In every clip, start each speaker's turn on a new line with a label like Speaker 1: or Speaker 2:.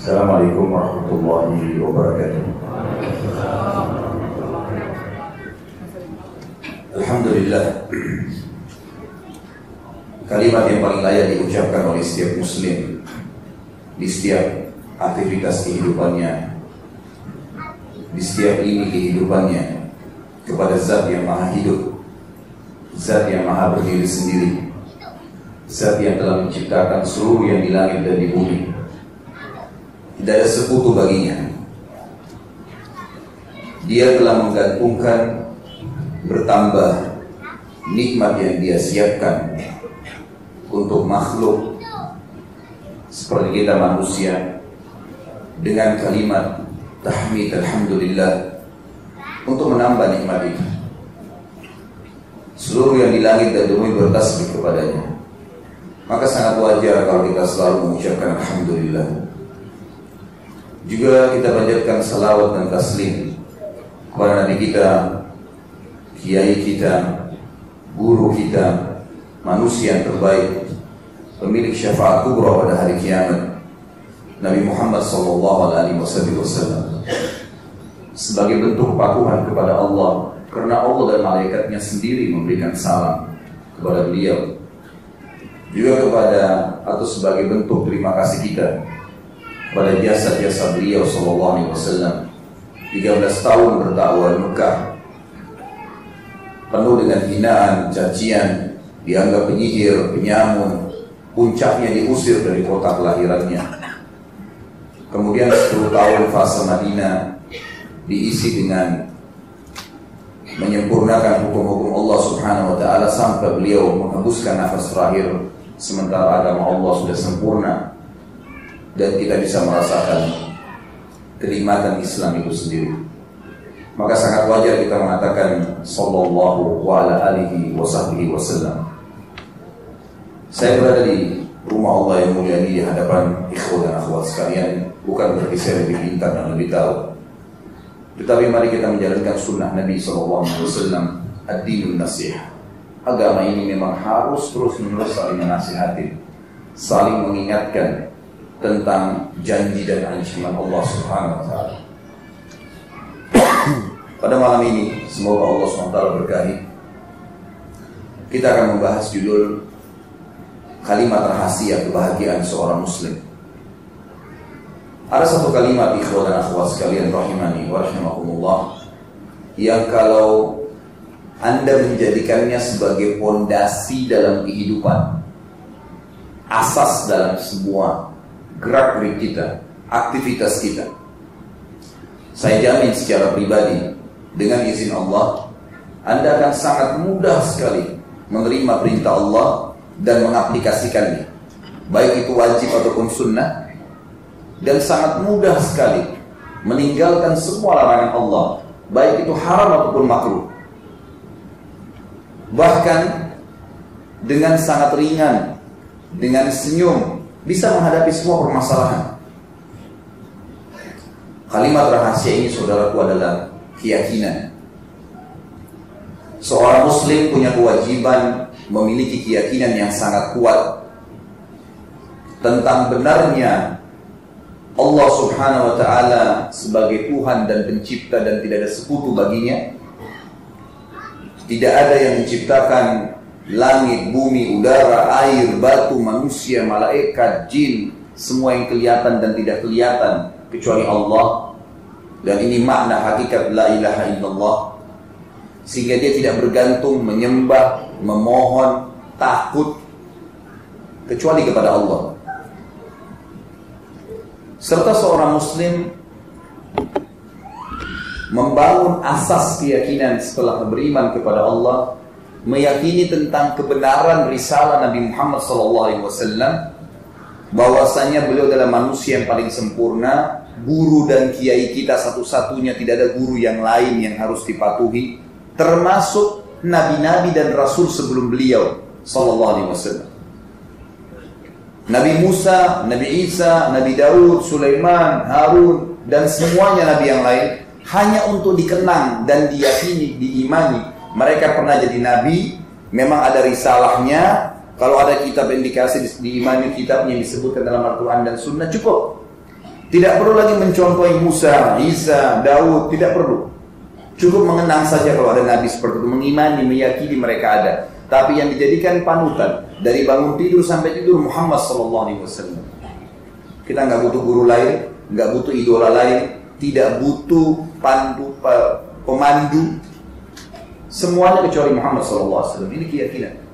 Speaker 1: Assalamualaikum warahmatullahi wabarakatuh. Alhamdulillah, kalimat yang paling layak diucapkan oleh setiap muslim di setiap aktivitas kehidupannya, di setiap lini kehidupannya, kepada Zat yang maha hidup, Zat yang maha berdiri sendiri, Zat yang telah menciptakan seluruh yang di langit dan di bumi. Tidak ada sekutu baginya. Dia telah menggantungkan bertambah nikmat yang dia siapkan untuk makhluk seperti kita manusia dengan kalimat tahmid alhamdulillah untuk menambah nikmat itu. Seluruh yang di langit dan bumi bertasbih kepadanya. Maka sangat wajar kalau kita selalu mengucapkan alhamdulillah. Juga kita panjatkan salawat dan taslim kepada Nabi kita, kiai kita, guru kita, manusia yang terbaik, pemilik syafaat kubra pada hari kiamat, Nabi Muhammad SAW, sebagai bentuk kepatuhan kepada Allah, karena Allah dan malaikatnya sendiri memberikan salam kepada beliau. Juga kepada atau sebagai bentuk terima kasih kita pada jasa-jasa beliau SAW, 13 tahun berdakwah di Mekah, penuh dengan hinaan, cacian, dianggap penyihir, penyamun, puncaknya diusir dari kota kelahirannya. Kemudian 10 tahun fase Madinah diisi dengan menyempurnakan hukum-hukum Allah Subhanahu wa ta'ala sampai beliau menghembuskan nafas terakhir, sementara agama Allah sudah sempurna dan kita bisa merasakan kenikmatan Islam itu sendiri. Maka sangat wajar kita mengatakan sallallahu alaihi wasallam. Saya berada di rumah Allah yang mulia ini di hadapan ikhwan dan akhwat sekalian, bukan berarti saya lebih pintar dan lebih tahu, tetapi mari kita menjalankan sunnah Nabi SAW, ad-dinun nasihah. Agama ini memang harus terus-menerus saling menasihati, saling mengingatkan tentang janji dan ancaman Allah Subhanahu wa ta'ala. Pada malam ini, semoga Allah SWT berkahi, kita akan membahas judul kalimat rahasia kebahagiaan seorang muslim. Ada satu kalimat ikhwan dan akhwat sekalian rahimani wa rahimakumullah, yang kalau Anda menjadikannya sebagai pondasi dalam kehidupan, asas dalam semua gerak-gerik kita, aktivitas kita, saya jamin secara pribadi, dengan izin Allah, Anda akan sangat mudah sekali menerima perintah Allah dan mengaplikasikannya, baik itu wajib ataupun sunnah, dan sangat mudah sekali meninggalkan semua larangan Allah, baik itu haram ataupun makruh. Bahkan dengan sangat ringan, dengan senyum, bisa menghadapi semua permasalahan. Kalimat rahasia ini, saudaraku, adalah keyakinan. Seorang muslim punya kewajiban memiliki keyakinan yang sangat kuat tentang benarnya Allah Subhanahu wa ta'ala sebagai Tuhan dan pencipta dan tidak ada sekutu baginya. Tidak ada yang menciptakan langit, bumi, udara, air, batu, manusia, malaikat, jin, semua yang kelihatan dan tidak kelihatan kecuali Allah. Dan ini makna hakikat la ilaha illallah, sehingga dia tidak bergantung, menyembah, memohon, takut kecuali kepada Allah. Serta seorang muslim membangun asas keyakinan setelah beriman kepada Allah, meyakini tentang kebenaran risalah Nabi Muhammad SAW, bahwasanya beliau adalah manusia yang paling sempurna, guru dan kiai kita satu-satunya, tidak ada guru yang lain yang harus dipatuhi, termasuk nabi-nabi dan rasul sebelum beliau SAW. Nabi Musa, Nabi Isa, Nabi Daud, Sulaiman, Harun, dan semuanya nabi yang lain, hanya untuk dikenang dan diyakini, diimani. Mereka pernah jadi nabi, memang ada risalahnya. Kalau ada kitab yang dikasih, diimani kitabnya yang disebutkan dalam Al-Quran dan Sunnah, cukup. Tidak perlu lagi mencontohi Musa, Isa, Daud, tidak perlu. Cukup mengenang saja kalau ada nabi seperti itu, mengimani, meyakini mereka ada. Tapi yang dijadikan panutan dari bangun tidur sampai tidur Muhammad SAW. Kita nggak butuh guru lain, nggak butuh idola lain, tidak butuh pemandu, semuanya kecuali Muhammad SAW. Ini keyakinan.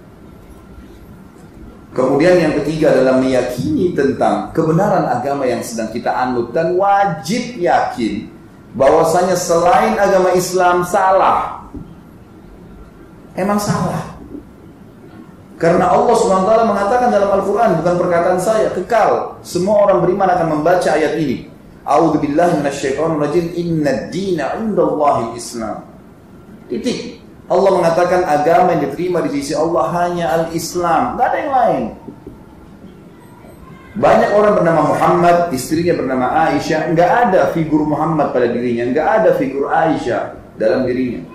Speaker 1: Kemudian yang ketiga adalah meyakini tentang kebenaran agama yang sedang kita anut dan wajib yakin bahwasanya selain agama Islam salah. Emang salah. Karena Allah SWT mengatakan dalam Al-Quran, bukan perkataan saya, kekal. Semua orang beriman akan membaca ayat ini. A'udzubillahi minasyaitonir rajim, innad dina 'indallahi Islam. Titik. Allah mengatakan agama yang diterima di sisi Allah hanya Al-Islam, tidak ada yang lain. Banyak orang bernama Muhammad, istrinya bernama Aisyah, nggak ada figur Muhammad pada dirinya, nggak ada figur Aisyah dalam dirinya.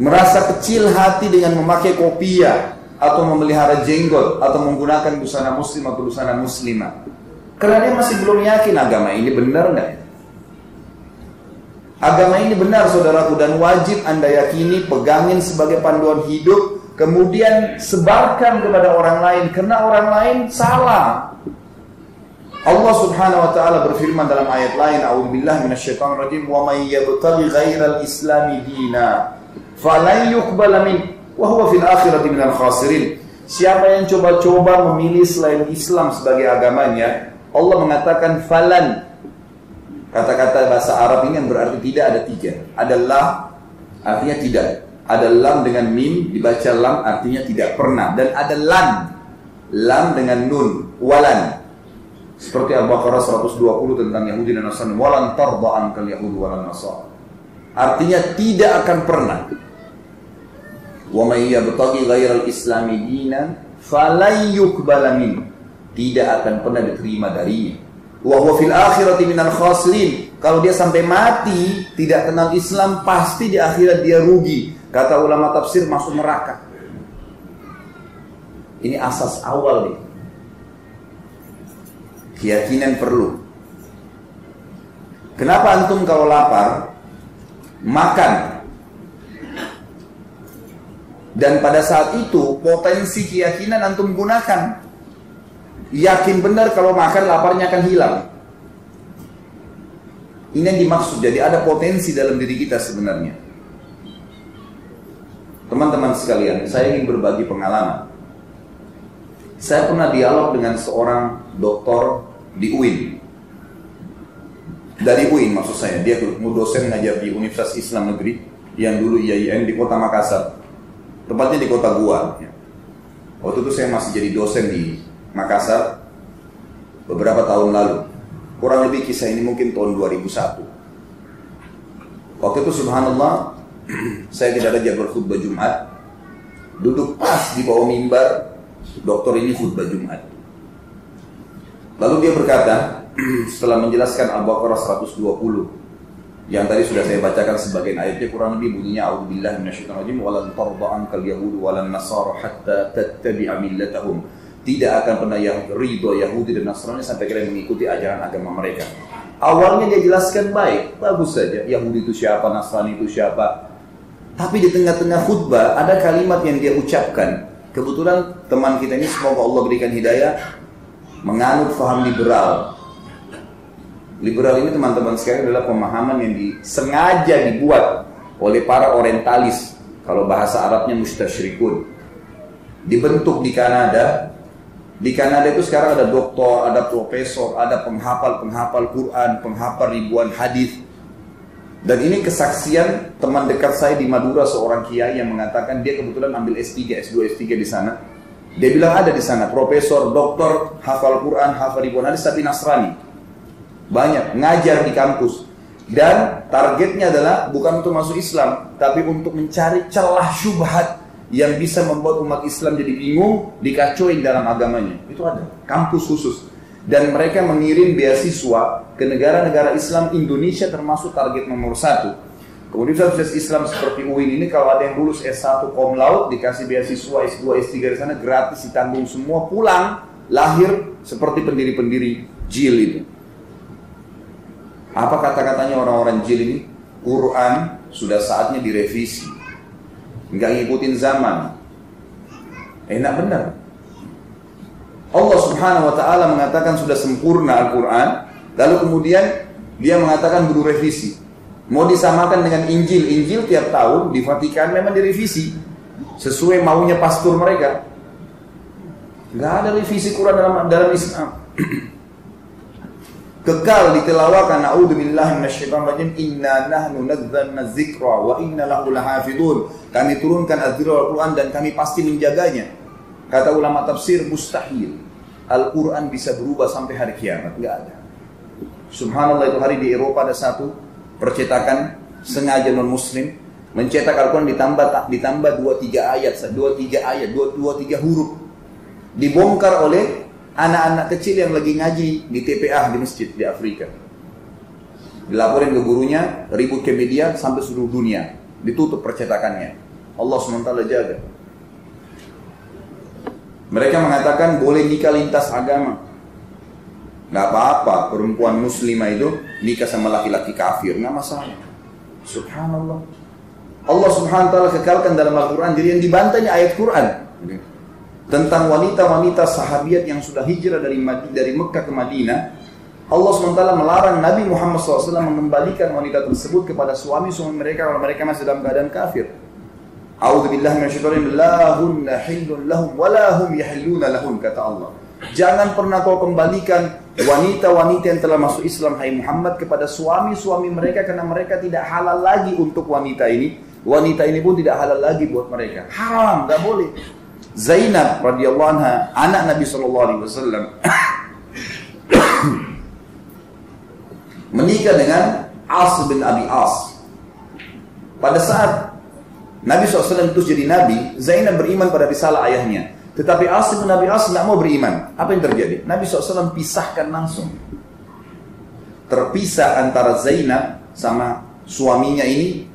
Speaker 1: Merasa kecil hati dengan memakai kopiah atau memelihara jenggot atau menggunakan busana muslim atau busana muslimah, karena dia masih belum yakin agama ini benar nggak. Agama ini benar saudaraku, dan wajib anda yakini, pegangin sebagai panduan hidup, kemudian sebarkan kepada orang lain, karena orang lain salah. Allah Subhanahu wa taala berfirman dalam ayat lain, a'udzubillahi minasyaitonir rajim, wa may yabtaghi ghairal islami dina falan yuqbala min wa huwa fil akhirati minal khasirin. Siapa yang coba-coba memilih selain Islam sebagai agamanya, Allah mengatakan falan. Kata-kata bahasa Arab ini yang berarti tidak ada tiga. Ada lam, artinya tidak. Ada lam dengan mim, dibaca lam artinya tidak pernah. Dan ada lan, lam dengan nun, walan. Seperti Al-Baqarah 120 tentang Yahudi dan Nasrani. Walan tarda ankal Yahudi walan Nasrani. Artinya tidak akan pernah. Wa may yabtaghi ghairal islami dinan falan yuqbala min. Tidak akan pernah diterima darinya. Wa huwa fil akhirati minal khasirin. Kalau dia sampai mati tidak kenal Islam, pasti di akhirat dia rugi. Kata ulama tafsir, masuk neraka. Ini asas awal nih. Keyakinan perlu. Kenapa antum kalau lapar makan, dan pada saat itu potensi keyakinan antum gunakan? Yakin benar kalau makan laparnya akan hilang. Ini yang dimaksud. Jadi ada potensi dalam diri kita sebenarnya. Teman-teman sekalian, saya ingin berbagi pengalaman. Saya pernah dialog dengan seorang doktor di UIN. Dari UIN maksud saya. Dia dosen ngajar di Universitas Islam Negeri yang dulu IAIN di kota Makassar. Tepatnya di kota Gua. Waktu itu saya masih jadi dosen di Makassar beberapa tahun lalu. Kurang lebih kisah ini mungkin tahun 2001. Waktu itu subhanallah, saya tidak ada berkhutbah Jumat. Duduk pas di bawah mimbar, dokter ini khutbah Jumat. Lalu dia berkata, setelah menjelaskan Al-Baqarah 120 yang tadi sudah saya bacakan sebagian ayatnya, kurang lebih bunyinya a'udzubillahi minasyaitonir rajim, walan tarda ankal yahudu walan nasara hatta tattabi'a millatahum. Tidak akan pernah ridho Yahudi dan Nasrani sampai kalian mengikuti ajaran agama mereka. Awalnya dia jelaskan baik, bagus saja. Yahudi itu siapa, Nasrani itu siapa. Tapi di tengah-tengah khutbah ada kalimat yang dia ucapkan. Kebetulan teman kita ini, semoga Allah berikan hidayah, menganut faham liberal. Liberal ini teman-teman sekalian adalah pemahaman yang sengaja dibuat oleh para orientalis. Kalau bahasa Arabnya mustasyrikun. Dibentuk di Kanada. Di Kanada itu sekarang ada doktor, ada profesor, ada penghafal Quran, penghafal ribuan hadis. Dan ini kesaksian teman dekat saya di Madura, seorang kiai yang mengatakan dia kebetulan ambil S3, S2, S3 di sana. Dia bilang ada di sana profesor, doktor, hafal Quran, hafal ribuan hadis tapi Nasrani. Banyak, ngajar di kampus. Dan targetnya adalah bukan untuk masuk Islam, tapi untuk mencari celah syubhat yang bisa membuat umat Islam jadi bingung, dikacauin dalam agamanya. Itu ada kampus khusus. Dan mereka mengirim beasiswa ke negara-negara Islam. Indonesia termasuk target nomor 1. Kemudian Universitas Islam seperti UIN ini, kalau ada yang lulus S1 Kom Laut, dikasih beasiswa S2, S3 di sana, gratis ditanggung semua, pulang, lahir seperti pendiri-pendiri JIL itu. Apa kata-katanya orang-orang jil ini? Quran sudah saatnya direvisi. Nggak ngikutin zaman. Enak benar. Allah subhanahu wa ta'ala mengatakan sudah sempurna Al-Quran. Lalu kemudian dia mengatakan perlu revisi. Mau disamakan dengan Injil. Injil tiap tahun di Vatikan memang direvisi sesuai maunya pastor mereka. Nggak ada revisi Quran dalam Islam. Kekal ditelawakan, na'udzubillahi minasyaitonir rajim, inna nahnu nazzalna dzikra wa inna lahu lahafidun. Kami turunkan Al-Quran dan kami pasti menjaganya. Kata ulama tafsir, mustahil Al-Quran bisa berubah sampai hari kiamat. Enggak ada. Subhanallah, itu hari di Eropa ada satu percetakan sengaja non-muslim mencetak Al-Quran ditambah 2-3 ayat, 2-3 huruf. Dibongkar oleh anak-anak kecil yang lagi ngaji di TPA di masjid di Afrika. Dilaporin ke gurunya, ribut ke media sampai seluruh dunia. Ditutup percetakannya. Allah SWT jaga. Mereka mengatakan boleh nikah lintas agama. Nggak apa-apa perempuan muslimah itu nikah sama laki-laki kafir, nggak masalah. Subhanallah. Allah Subhanahu wa ta'ala kekalkan dalam Al-Quran. Jadi yang dibantahnya ayat Quran tentang wanita-wanita sahabiat yang sudah hijrah dari Mekah ke Madinah. Allah SWT melarang Nabi Muhammad SAW mengembalikan wanita tersebut kepada suami-suami mereka kalau mereka masih dalam keadaan kafir. A'udzubillahi minasyaitonir rajim, la hunna hillun lahum wa la hum yahilluna lahun, kata Allah. Jangan pernah kau kembalikan wanita-wanita yang telah masuk Islam, hai Muhammad, kepada suami-suami mereka karena mereka tidak halal lagi untuk wanita ini. Wanita ini pun tidak halal lagi buat mereka. Haram, enggak boleh. Zainab radhiyallahu anha, anak Nabi sallallahu alaihi wasallam, menikah dengan As bin Abi As. Pada saat Nabi SAW itu jadi Nabi, Zainab beriman pada risalah ayahnya. Tetapi As bin Abi As tidak mau beriman. Apa yang terjadi? Nabi SAW pisahkan langsung. Terpisah antara Zainab sama suaminya ini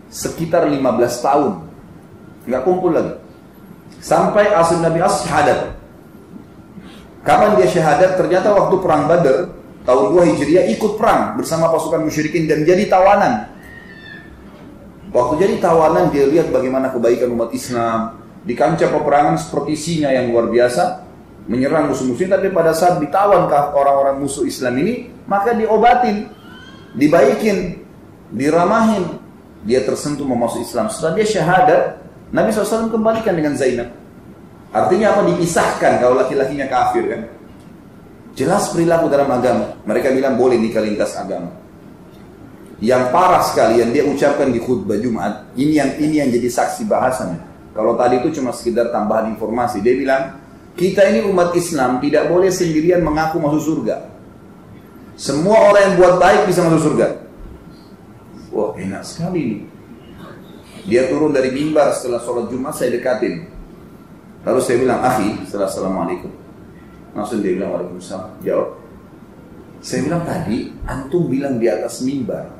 Speaker 1: sekitar 15 tahun. Nggak kumpul lagi. Sampai As bin Abi As syahadat. Kapan dia syahadat? Ternyata waktu perang Badar tahun 2 Hijriah ikut perang bersama pasukan musyrikin dan jadi tawanan. Waktu jadi tawanan dia lihat bagaimana kebaikan umat Islam di kancah peperangan seperti singa yang luar biasa menyerang musuh-musuh. Tapi pada saat ditawan orang-orang musuh Islam ini, maka diobatin, dibaikin, diramahin. Dia tersentuh mau masuk Islam. Setelah dia syahadat, Nabi SAW kembalikan dengan Zainab. Artinya apa? Dipisahkan kalau laki-lakinya kafir kan. Jelas perilaku dalam agama. Mereka bilang boleh nikah lintas agama. Yang parah sekali yang dia ucapkan di khutbah Jumat, ini yang jadi saksi bahasanya. Kalau tadi itu cuma sekedar tambahan informasi. Dia bilang, kita ini umat Islam tidak boleh sendirian mengaku masuk surga. Semua orang yang buat baik bisa masuk surga. Wah, enak sekali ini. Dia turun dari mimbar setelah sholat Jumat, saya dekatin. Lalu saya bilang, akhi, setelah assalamualaikum. Langsung dia bilang, waalaikumsalam. Jawab. Saya bilang tadi, antum bilang di atas mimbar,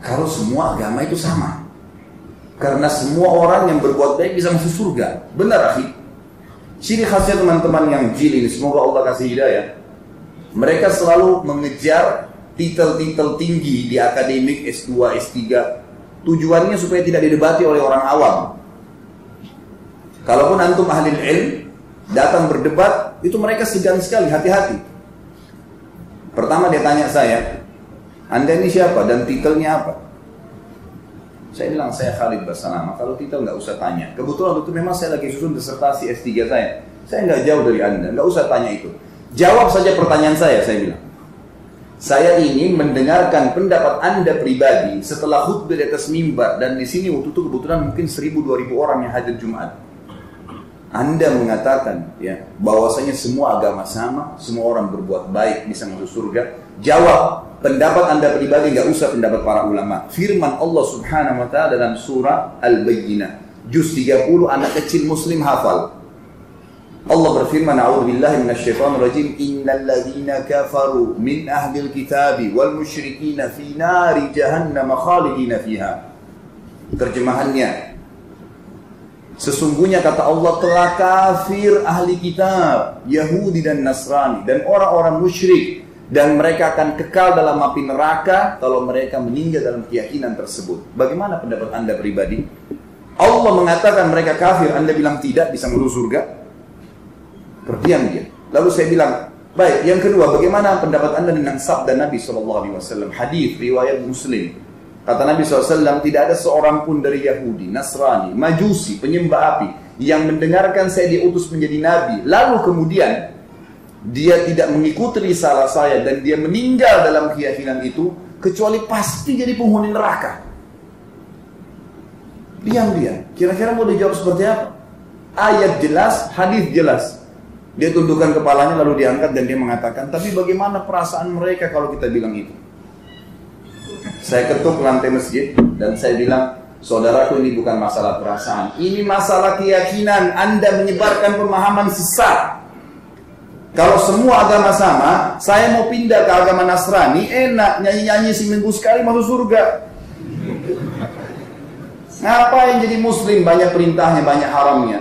Speaker 1: kalau semua agama itu sama. Karena semua orang yang berbuat baik bisa masuk surga. Benar, akhi. Ciri khasnya teman-teman yang jil ini, semoga Allah kasih hidayah. Mereka selalu mengejar titel-titel tinggi di akademik, S2, S3. Tujuannya supaya tidak didebati oleh orang awam. Kalaupun antum ahli ilm datang berdebat, itu mereka segan sekali, hati-hati. Pertama dia tanya saya, Anda ini siapa dan titelnya apa? Saya bilang, saya Khalid Basalama. Kalau titel nggak usah tanya. Kebetulan waktu itu memang saya lagi susun disertasi S3 saya. Saya nggak jauh dari Anda, nggak usah tanya itu. Jawab saja pertanyaan saya bilang. Saya ingin mendengarkan pendapat Anda pribadi setelah khutbah di atas mimbar, dan di sini waktu itu kebetulan mungkin 1.000-2.000 orang yang hadir Jumat. Anda mengatakan ya bahwasanya semua agama sama, semua orang berbuat baik bisa masuk surga. Jawab pendapat Anda pribadi, nggak usah pendapat para ulama. Firman Allah Subhanahu wa ta'ala dalam surah Al-Bayyinah juz 30, anak kecil muslim hafal. Allah berfirman, a'udzubillahi minasyaitonir rajim, innal ladzina kafaru min ahlil kitabi wal musyrikina fi nari jahannam khalidina fiha. Terjemahannya, sesungguhnya kata Allah telah kafir ahli kitab, Yahudi dan Nasrani dan orang-orang musyrik dan mereka akan kekal dalam api neraka kalau mereka meninggal dalam keyakinan tersebut. Bagaimana pendapat Anda pribadi? Allah mengatakan mereka kafir, Anda bilang tidak, bisa masuk surga? Berdiam dia. Lalu saya bilang, baik, yang kedua, bagaimana pendapat Anda tentang sabda Nabi SAW? Hadis riwayat Muslim. Kata Nabi SAW, tidak ada seorang pun dari Yahudi, Nasrani, Majusi, penyembah api yang mendengarkan saya diutus menjadi Nabi, lalu kemudian dia tidak mengikuti risalah saya dan dia meninggal dalam keyakinan itu, kecuali pasti jadi penghuni neraka. Diam dia. Kira-kira mau dijawab seperti apa? Ayat jelas, hadis jelas. Dia tundukkan kepalanya lalu diangkat dan dia mengatakan, tapi bagaimana perasaan mereka kalau kita bilang itu? Saya ketuk lantai masjid dan saya bilang, saudaraku, ini bukan masalah perasaan, ini masalah keyakinan. Anda menyebarkan pemahaman sesat. Kalau semua agama sama, saya mau pindah ke agama Nasrani, enak, nyanyi-nyanyi seminggu sekali masuk surga. Ngapain jadi muslim, banyak perintahnya, banyak haramnya?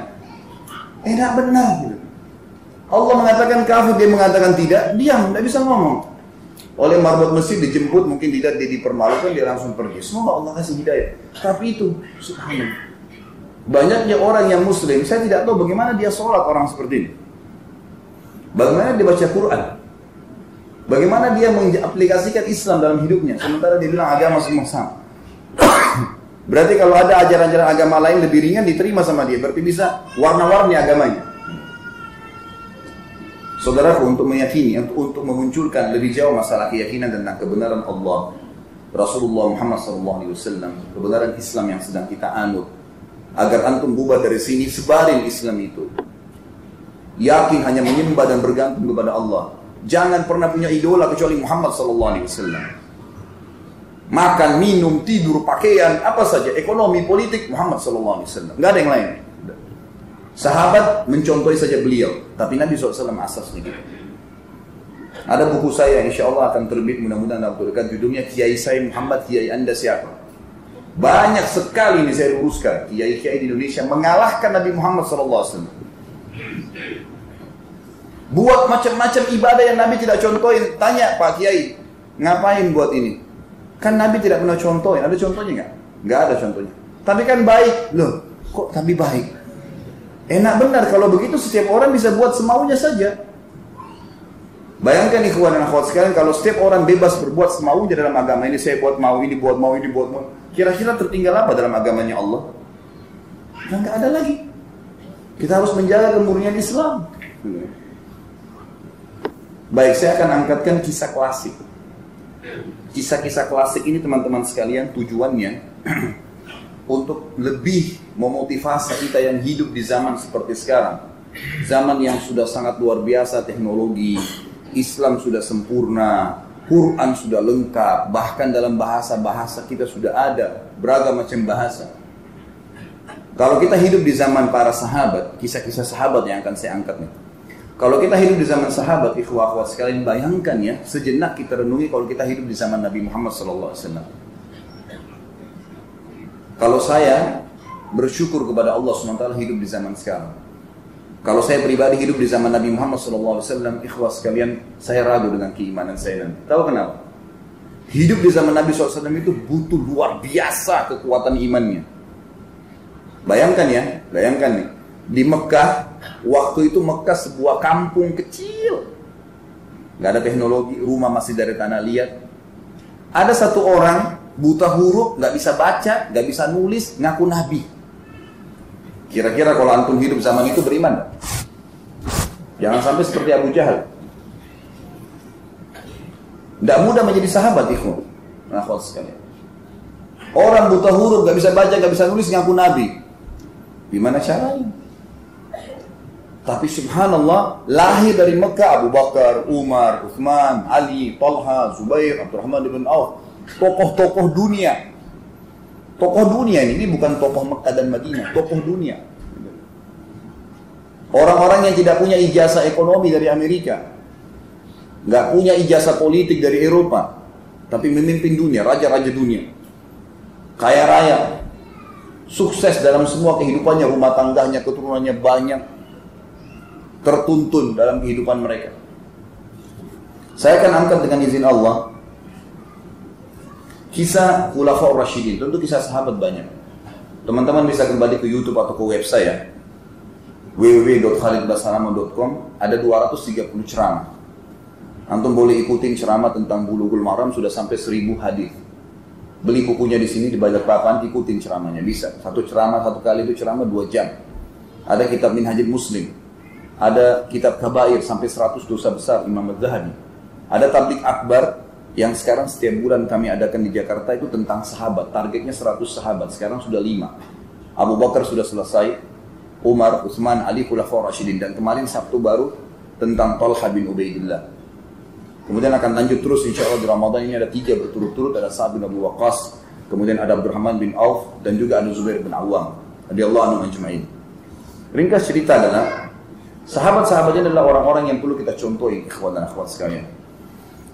Speaker 1: Enak benar. Allah mengatakan kafir, dia mengatakan tidak, diam, tidak bisa ngomong. Oleh marbot masjid dijemput, mungkin tidak, dia dipermalukan, dia langsung pergi. Semoga Allah kasih hidayah. Tapi itu, subhanallah, banyaknya orang yang muslim, saya tidak tahu bagaimana dia sholat orang seperti ini. Bagaimana dia baca Quran? Bagaimana dia mengaplikasikan Islam dalam hidupnya? Sementara dia bilang agama semua sama. Berarti kalau ada ajaran-ajaran agama lain lebih ringan diterima sama dia. Berarti bisa warna-warni agamanya. Saudaraku, untuk meyakini, untuk memunculkan lebih jauh masalah keyakinan tentang kebenaran Allah, Rasulullah Muhammad SAW, kebenaran Islam yang sedang kita anut, agar antum bubar dari sini, sebarin Islam itu. Yakin hanya menyembah dan bergantung kepada Allah. Jangan pernah punya idola kecuali Muhammad SAW. Makan, minum, tidur, pakaian, apa saja, ekonomi, politik, Muhammad SAW. Nggak ada yang lain. Sahabat mencontohi saja beliau, tapi Nabi SAW asasnya gitu. Ada buku saya, insya Allah akan terbit mudah-mudahan dalam waktu dekat, judulnya Kiai Saya Muhammad, Kiai Anda Siapa? Banyak sekali ini saya luruskan, kiai-kiai di Indonesia mengalahkan Nabi Muhammad SAW. Buat macam-macam ibadah yang Nabi tidak contohin. Tanya Pak Kiai, ngapain buat ini? Kan Nabi tidak pernah contohin. Ada contohnya nggak? Nggak ada contohnya. Tapi kan baik. Loh, kok tapi baik? Enak benar kalau begitu, setiap orang bisa buat semaunya saja. Bayangkan ikhwan dan akhwat sekalian, kalau setiap orang bebas berbuat semaunya dalam agama ini, saya buat mau, ini buat mau, ini buat mau. Kira-kira tertinggal apa dalam agamanya Allah? Nah, nggak ada lagi. Kita harus menjaga kemurnian Islam. Baik, saya akan angkatkan kisah klasik. Kisah-kisah klasik ini teman-teman sekalian tujuannya untuk lebih memotivasi kita yang hidup di zaman seperti sekarang. Zaman yang sudah sangat luar biasa teknologi, Islam sudah sempurna, Quran sudah lengkap, bahkan dalam bahasa-bahasa kita sudah ada beragam macam bahasa. Kalau kita hidup di zaman para sahabat, kisah-kisah sahabat yang akan saya angkat nih. Kalau kita hidup di zaman sahabat, ikhwah akhwat sekalian, bayangkan ya, sejenak kita renungi kalau kita hidup di zaman Nabi Muhammad SAW. Kalau saya bersyukur kepada Allah SWT hidup di zaman sekarang. Kalau saya pribadi hidup di zaman Nabi Muhammad SAW, ikhwah sekalian, saya ragu dengan keimanan saya nanti. Tahu kenapa? Hidup di zaman Nabi SAW itu butuh luar biasa kekuatan imannya. Bayangkan ya, bayangkan nih. Di Mekah, waktu itu Mekah sebuah kampung kecil. Gak ada teknologi, rumah masih dari tanah liat. Ada satu orang, buta huruf, gak bisa baca, gak bisa nulis, ngaku Nabi. Kira-kira kalau antum hidup zaman itu beriman gak? Jangan sampai seperti Abu Jahal. Gak mudah menjadi sahabat, ikhwan. Orang buta huruf, gak bisa baca, gak bisa nulis, ngaku Nabi. Gimana caranya? Tapi subhanallah, lahir dari Mekah Abu Bakar, Umar, Uthman, Ali, Talha, Zubair, Abdurrahman bin Auf. Tokoh-tokoh dunia. Tokoh dunia ini bukan tokoh Mekah dan Madinah, tokoh dunia. Orang-orang yang tidak punya ijazah ekonomi dari Amerika, nggak punya ijazah politik dari Eropa, tapi memimpin dunia, raja-raja dunia. Kaya raya, sukses dalam semua kehidupannya, rumah tangganya, keturunannya banyak, tertuntun dalam kehidupan mereka. Saya akan angkat dengan izin Allah kisah Khulafaur Rasyidin. Tentu kisah sahabat banyak. Teman-teman bisa kembali ke YouTube atau ke web saya www.khalidbasalamah.com. Ada 230 ceramah. Antum boleh ikutin ceramah tentang Bulughul Maram, sudah sampai 1000 hadis. Beli bukunya di sini di Balikpapan, ikutin ceramahnya bisa. Satu ceramah satu kali itu ceramah 2 jam. Ada kitab Minhajul Muslim, ada kitab Kabair sampai 100 dosa besar Imam Az-Zahabi. Ada tablik akbar yang sekarang setiap bulan kami adakan di Jakarta itu tentang sahabat. Targetnya 100 sahabat, sekarang sudah 5. Abu Bakar sudah selesai, Umar, Utsman, Ali, Khulafaur Rasyidin. Dan kemarin Sabtu baru tentang Talha bin Ubaidillah. Kemudian akan lanjut terus insya Allah di Ramadan ini ada 3 berturut-turut. Ada Sa'ad bin Abu Waqqas, kemudian ada Abdurrahman bin Auf, dan juga ada Zubair bin Awam radhiyallahu anhum ajma'in. Ringkas cerita adalah sahabat-sahabatnya adalah orang-orang yang perlu kita contohi, ikhwan dan akhwat sekalian.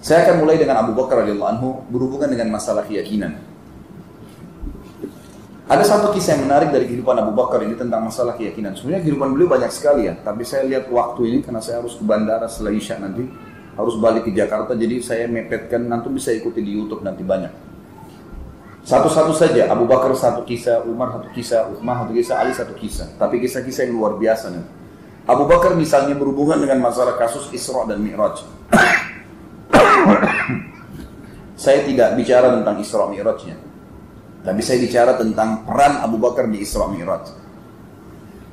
Speaker 1: Saya akan mulai dengan Abu Bakar radhiyallahu anhu berhubungan dengan masalah keyakinan. Ada satu kisah yang menarik dari kehidupan Abu Bakar ini tentang masalah keyakinan. Sebenarnya kehidupan beliau banyak sekali ya, tapi saya lihat waktu ini karena saya harus ke bandara setelah Isya nanti, harus balik ke Jakarta, jadi saya mepetkan, nanti bisa ikuti di YouTube nanti banyak. Satu-satu saja, Abu Bakar satu kisah, Umar satu kisah, Utsman satu kisah, Ali satu kisah. Tapi kisah-kisah yang luar biasa nih. Abu Bakar misalnya berhubungan dengan masalah kasus Isra dan Mi'raj. Saya tidak bicara tentang Isra Mi'rajnya, tapi saya bicara tentang peran Abu Bakar di Isra Mi'raj.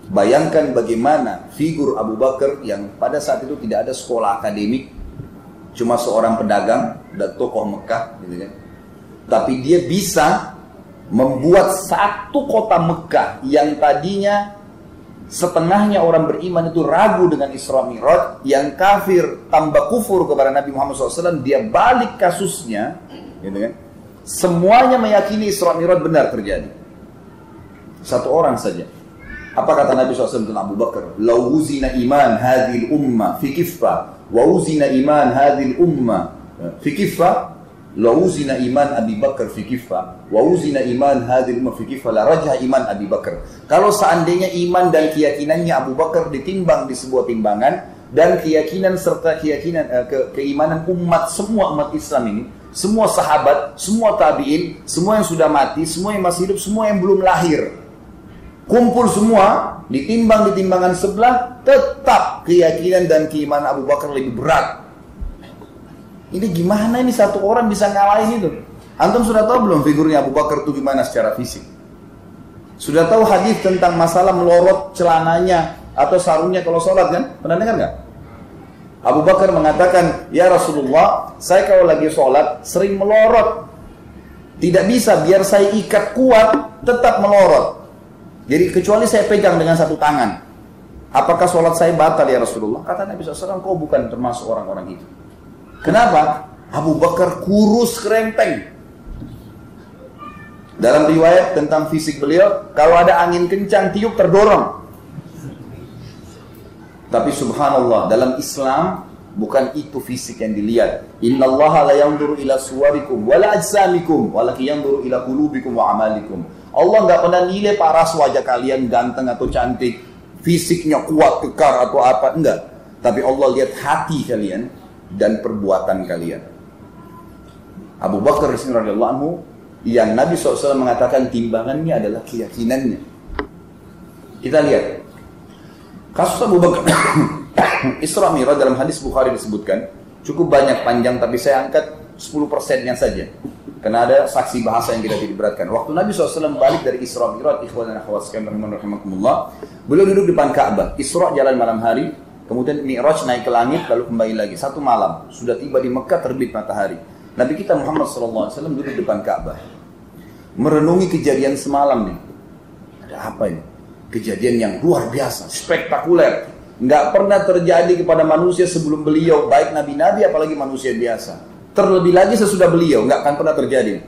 Speaker 1: Bayangkan bagaimana figur Abu Bakar yang pada saat itu tidak ada sekolah akademik, cuma seorang pedagang dan tokoh Mekah, gitu kan. Tapi dia bisa membuat satu kota Mekah yang tadinya setengahnya orang beriman itu ragu dengan Isra Mi'raj, yang kafir tambah kufur kepada Nabi Muhammad SAW, dia balik kasusnya, gitu kan. Semuanya meyakini Isra Mi'raj benar terjadi. Satu orang saja. Apa kata Nabi SAW tentang Abu Bakar? Lau wuzina iman hadhil umma fi kiffa wa wuzina iman hadhil umma fi kiffa, lau wuzina iman Abi Bakar fi kiffa wa wuzina iman hadhil umma fi kiffa la rajah iman Abi Bakar. Kalau seandainya iman dan keyakinannya Abu Bakar ditimbang di sebuah timbangan, dan keyakinan serta keyakinan keimanan semua umat Islam ini, semua sahabat, semua tabi'in, semua yang sudah mati, semua yang masih hidup, semua yang belum lahir, kumpul semua, ditimbang di timbangan sebelah, tetap keyakinan dan keimanan Abu Bakar lebih berat. Ini gimana ini satu orang bisa ngalahin itu? Antum sudah tahu belum figurnya Abu Bakar itu gimana secara fisik? Sudah tahu hadis tentang masalah melorot celananya atau sarungnya kalau sholat kan? Pernah dengar nggak? Abu Bakar mengatakan, ya Rasulullah, saya kalau lagi sholat sering melorot. Tidak bisa, biar saya ikat kuat, tetap melorot. Jadi kecuali saya pegang dengan satu tangan. Apakah sholat saya batal ya Rasulullah? Kata Nabi SAW, kau bukan termasuk orang-orang itu. Kenapa? Abu Bakar kurus kerempeng. Dalam riwayat tentang fisik beliau, kalau ada angin kencang tiup terdorong. Tapi subhanallah, dalam Islam bukan itu fisik yang dilihat. Innallaha la yanzuru ila suwarikum wala ajsamikum walakin yanzuru ila qulubikum wa amalikum. Allah nggak pernah nilai paras wajah kalian ganteng atau cantik, fisiknya kuat, kekar atau apa, enggak. Tapi Allah lihat hati kalian dan perbuatan kalian. Abu Bakar radhiyallahu anhu yang Nabi SAW mengatakan timbangannya adalah keyakinannya. Kita lihat kasus Abu Bakar Isra Mi'raj dalam hadis Bukhari disebutkan cukup banyak, panjang, tapi saya angkat 10%-nya saja karena ada saksi bahasa yang kita tidak beratkan. Waktu Nabi SAW balik dari Isra Mi'raj, ikhwan dan akhwat sekalian rahimakumullah, beliau duduk di depan Ka'bah. Isra jalan malam hari, kemudian Mi'raj naik ke langit, lalu kembali lagi. Satu malam sudah tiba di Mekah, terbit matahari. Nabi kita Muhammad SAW duduk di depan Ka'bah, merenungi kejadian semalam nih. Ada apa ini? Kejadian yang luar biasa, spektakuler, nggak pernah terjadi kepada manusia sebelum beliau, baik nabi-nabi apalagi manusia biasa. Terlebih lagi sesudah beliau, nggak akan pernah terjadi.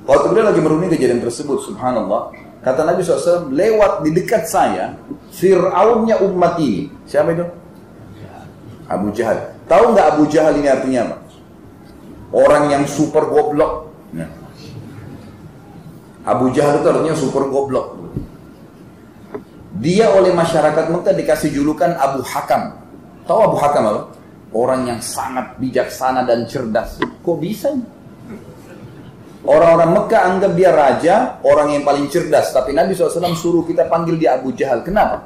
Speaker 1: Waktu beliau lagi merenungi kejadian tersebut, subhanallah, kata Nabi SAW, lewat di dekat saya Fir'aunnya umat ini. Siapa itu? Abu Jahal. Tahu nggak Abu Jahal ini artinya apa? Orang yang super goblok. Nah. Abu Jahal itu artinya super goblok. Dia oleh masyarakat Mekah dikasih julukan Abu Hakam. Tahu Abu Hakam apa? orang yang sangat bijaksana dan cerdas. Kok bisa? Orang-orang Mekah anggap dia raja, orang yang paling cerdas. Tapi Nabi SAW suruh kita panggil dia Abu Jahal. Kenapa?